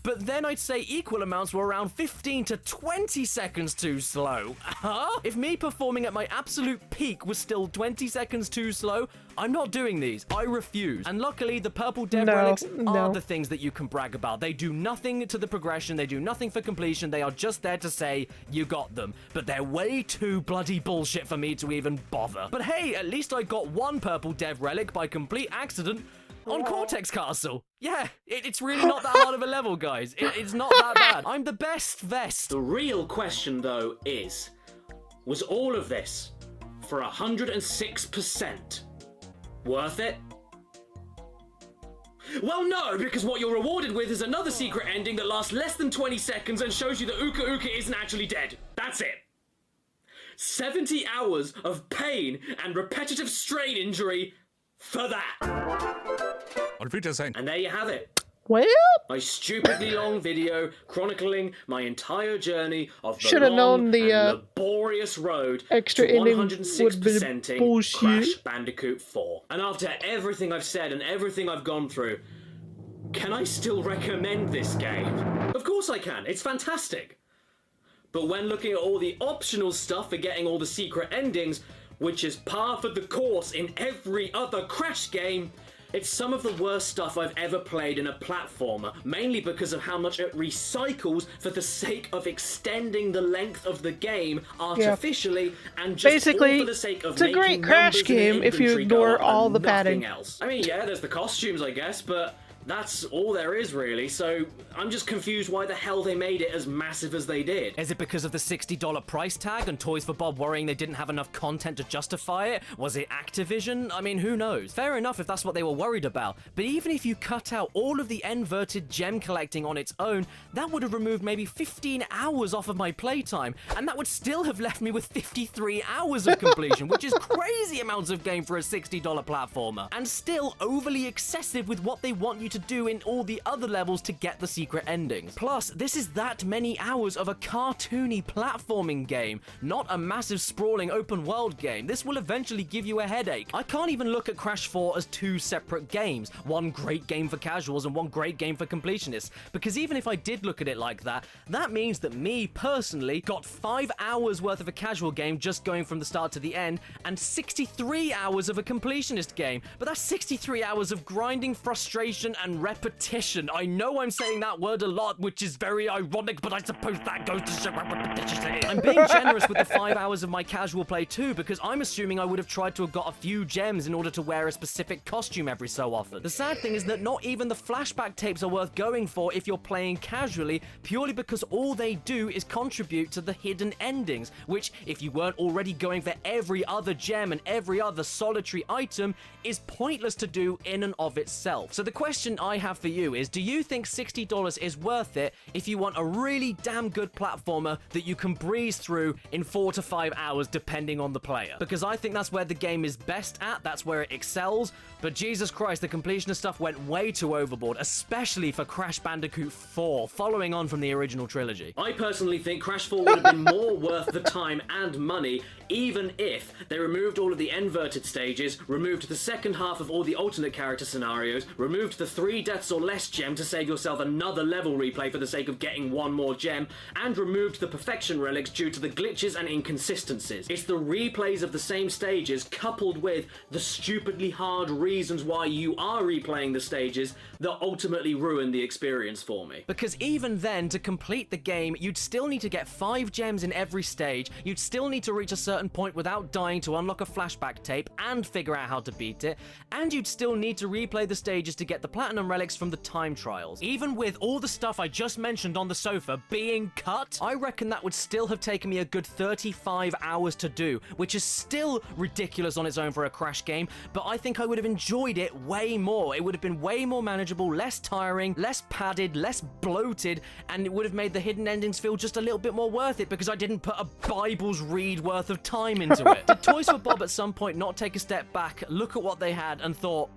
but then I'd say equal amounts were around 15 to 20 seconds too slow. Huh? If me performing at my absolute peak was still 20 seconds too slow, I'm not doing these. I refuse. And luckily, the purple dev relics are the things that you can brag about. They do nothing to the progression. They do nothing for completion. They are just there to say, you got them. But they're way too bloody bullshit for me to even bother. But hey, at least I got one purple dev relic by complete accident on Cortex Castle. Yeah, it's really not that hard of a level, guys. It's not that bad. I'm the best vest. The real question, though, is, was all of this for 106% worth it? Well, no, because what you're rewarded with is another secret ending that lasts less than 20 seconds and shows you that Uka Uka isn't actually dead. That's it. 70 hours of pain and repetitive strain injury for that. And there you have it. Well, My stupidly long video chronicling my entire journey of the Should've long known the, and laborious road extra to ending 106%ing bullshit. Crash Bandicoot 4. And after everything I've said and everything I've gone through, can I still recommend this game? Of course I can. It's fantastic. But when looking at all the optional stuff for getting all the secret endings, which is par for the course in every other Crash game, it's some of the worst stuff I've ever played in a platformer, mainly because of how much it recycles for the sake of extending the length of the game artificially, and just basically, all for the sake of it's a making great Crash numbers in the game if you inventory go ignore up and all the nothing padding. else. I mean, yeah, there's the costumes, I guess, but That's all there is, really, so I'm just confused why the hell they made it as massive as they did. Is it because of the $60 price tag and Toys for Bob worrying they didn't have enough content to justify it? Was it Activision? I mean, who knows? Fair enough if that's what they were worried about, but even if you cut out all of the inverted gem collecting on its own, that would have removed maybe 15 hours off of my playtime, and that would still have left me with 53 hours of completion, which is crazy amounts of game for a $60 platformer, and still overly excessive with what they want you to do in all the other levels to get the secret endings. Plus, this is that many hours of a cartoony platforming game, not a massive sprawling open world game. This will eventually give you a headache. I can't even look at Crash 4 as two separate games, one great game for casuals and one great game for completionists, because even if I did look at it like that, that means that me, personally, got 5 hours worth of a casual game just going from the start to the end, and 63 hours of a completionist game. But that's 63 hours of grinding, frustration, and repetition. I know I'm saying that word a lot, which is very ironic, but I suppose that goes to show how repetitious it is. I'm being generous with the 5 hours of my casual play too, because I'm assuming I would have tried to have got a few gems in order to wear a specific costume every so often. The sad thing is that not even the flashback tapes are worth going for if you're playing casually, purely because all they do is contribute to the hidden endings, which, if you weren't already going for every other gem and every other solitary item, is pointless to do in and of itself. So the question I have for you is, do you think $60 is worth it if you want a really damn good platformer that you can breeze through in 4 to 5 hours depending on the player? Because I think that's where the game is best at, that's where it excels, but Jesus Christ, the completionist stuff went way too overboard, especially for Crash Bandicoot 4, following on from the original trilogy. I personally think Crash 4 would have been more worth the time and money even if they removed all of the inverted stages, removed the second half of all the alternate character scenarios, removed the 3 deaths or less gem to save yourself another level replay for the sake of getting one more gem, and removed the perfection relics due to the glitches and inconsistencies. It's the replays of the same stages coupled with the stupidly hard reasons why you are replaying the stages that ultimately ruin the experience for me. Because even then, to complete the game, you'd still need to get 5 gems in every stage, you'd still need to reach a certain point without dying to unlock a flashback tape and figure out how to beat it, and you'd still need to replay the stages to get the platinum relics from the time trials. Even with all the stuff I just mentioned on the sofa being cut, I reckon that would still have taken me a good 35 hours to do, which is still ridiculous on its own for a Crash game, but I think I would have enjoyed it way more. It would have been way more manageable, less tiring, less padded, less bloated, and it would have made the hidden endings feel just a little bit more worth it because I didn't put a Bible's read worth of time into it. Did Toys for Bob at some point not take a step back, look at what they had, and thought,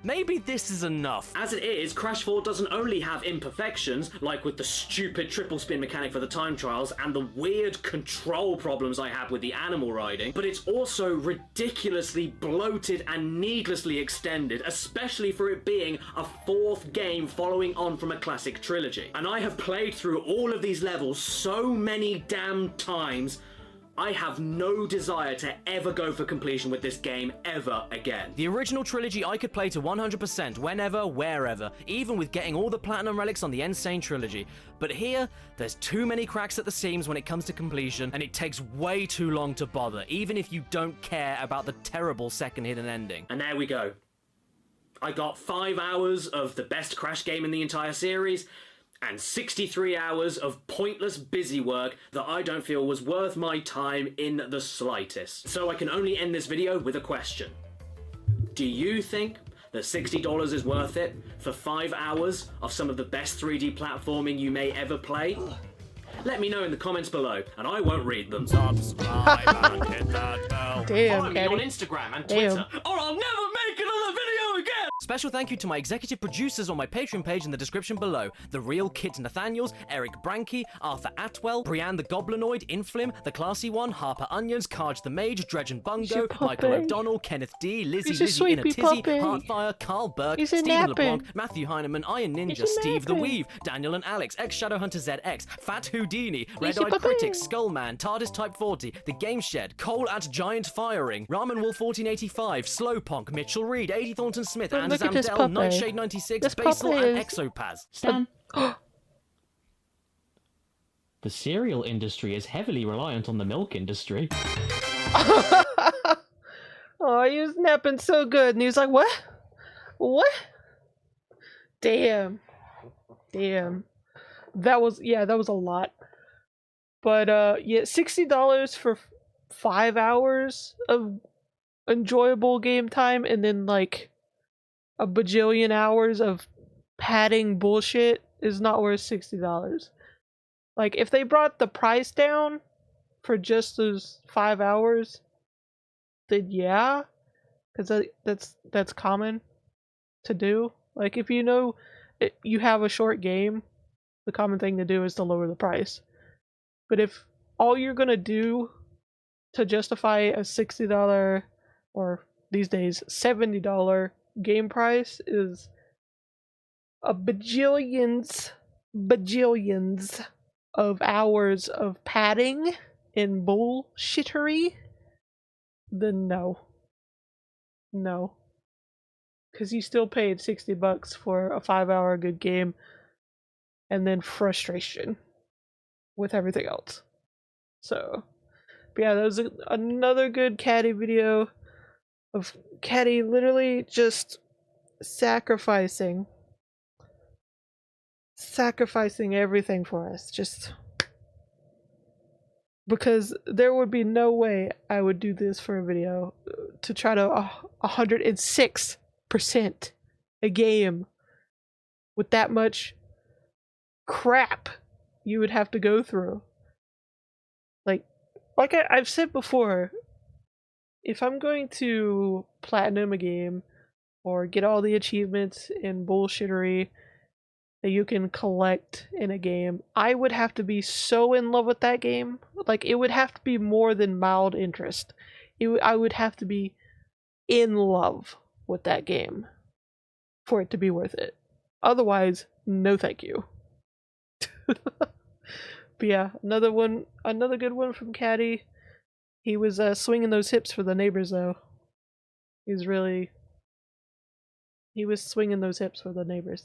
maybe this is enough? As it is, Crash 4 doesn't only have imperfections, like with the stupid triple spin mechanic for the time trials and the weird control problems I have with the animal riding, but it's also ridiculously bloated and needlessly extended, especially for it being a 4th game following on from a classic trilogy. And I have played through all of these levels so many damn times, I have no desire to ever go for completion with this game ever again. The original trilogy I could play to 100% whenever, wherever, even with getting all the platinum relics on the Insane trilogy. But here, there's too many cracks at the seams when it comes to completion, and it takes way too long to bother, even if you don't care about the terrible second hidden ending. And there we go. I got 5 hours of the best Crash game in the entire series, and 63 hours of pointless busy work that I don't feel was worth my time in the slightest. So I can only end this video with a question. Do you think that $60 is worth it for 5 hours of some of the best 3D platforming you may ever play? Let me know in the comments below, and I won't read them. Subscribe and hit that bell. Damn, Follow me on Caddy. Instagram and Twitter, Damn. or I'll never make another video again! Special thank you to my executive producers on my Patreon page in the description below. The Real Kit Nathaniels, Eric Branke, Arthur Atwell, Brianne the Goblinoid, Inflim, The Classy One, Harper Onions, Carge the Mage, Dredge and He's Bungo, a puppy. Michael O'Donnell, Kenneth D, Lizzie He's a Lizzie in a sleepy Tizzy, puppy. Heartfire, Carl Burke, He's a Stephen napping. LeBlanc, Matthew Heineman, Iron Ninja, He's a Steve the napping. Weave, Daniel and Alex, Ex-Shadowhunter ZX, Fat Houdini, Red a Eyed puppy. Critic, Skullman, TARDIS Type 40, The Game Shed, Cole at Giant Firing, Ramen Wolf 1485, Slowpunk, Mitchell Reed, 80 Thornton Smith, But Anders look at this Amdell, puppy. Nightshade 96, This Basil puppy and is- Exopaz. Stan. The cereal industry is heavily reliant on the milk industry. Oh, he was napping so good, and he was like, "What? What?" Damn. Damn. That was a lot. But yeah, $60 for 5 hours of enjoyable game time and then like a bajillion hours of padding bullshit is not worth $60. Like if they brought the price down for just those 5 hours, then yeah, because that's common to do. Like if you know you have a short game, the common thing to do is to lower the price. But if all you're gonna do to justify a $60 or these days $70 game price is a bajillions of hours of padding and bullshittery, then no. No. Because you still paid $60 for a 5-hour good game and then frustration with everything else. So, but yeah, that was another good Caddy video of Caddy literally just sacrificing everything for us, just because there would be no way I would do this for a video to try to 106% a game with that much crap you would have to go through. Like I've said before, if I'm going to platinum a game or get all the achievements and bullshittery that you can collect in a game, I would have to be so in love with that game. Like it would have to be more than mild interest. I would have to be in love with that game for it to be worth it. Otherwise, no thank you. But yeah, another good one from Caddy. He was swinging those hips for the neighbors though. He was swinging those hips for the neighbors.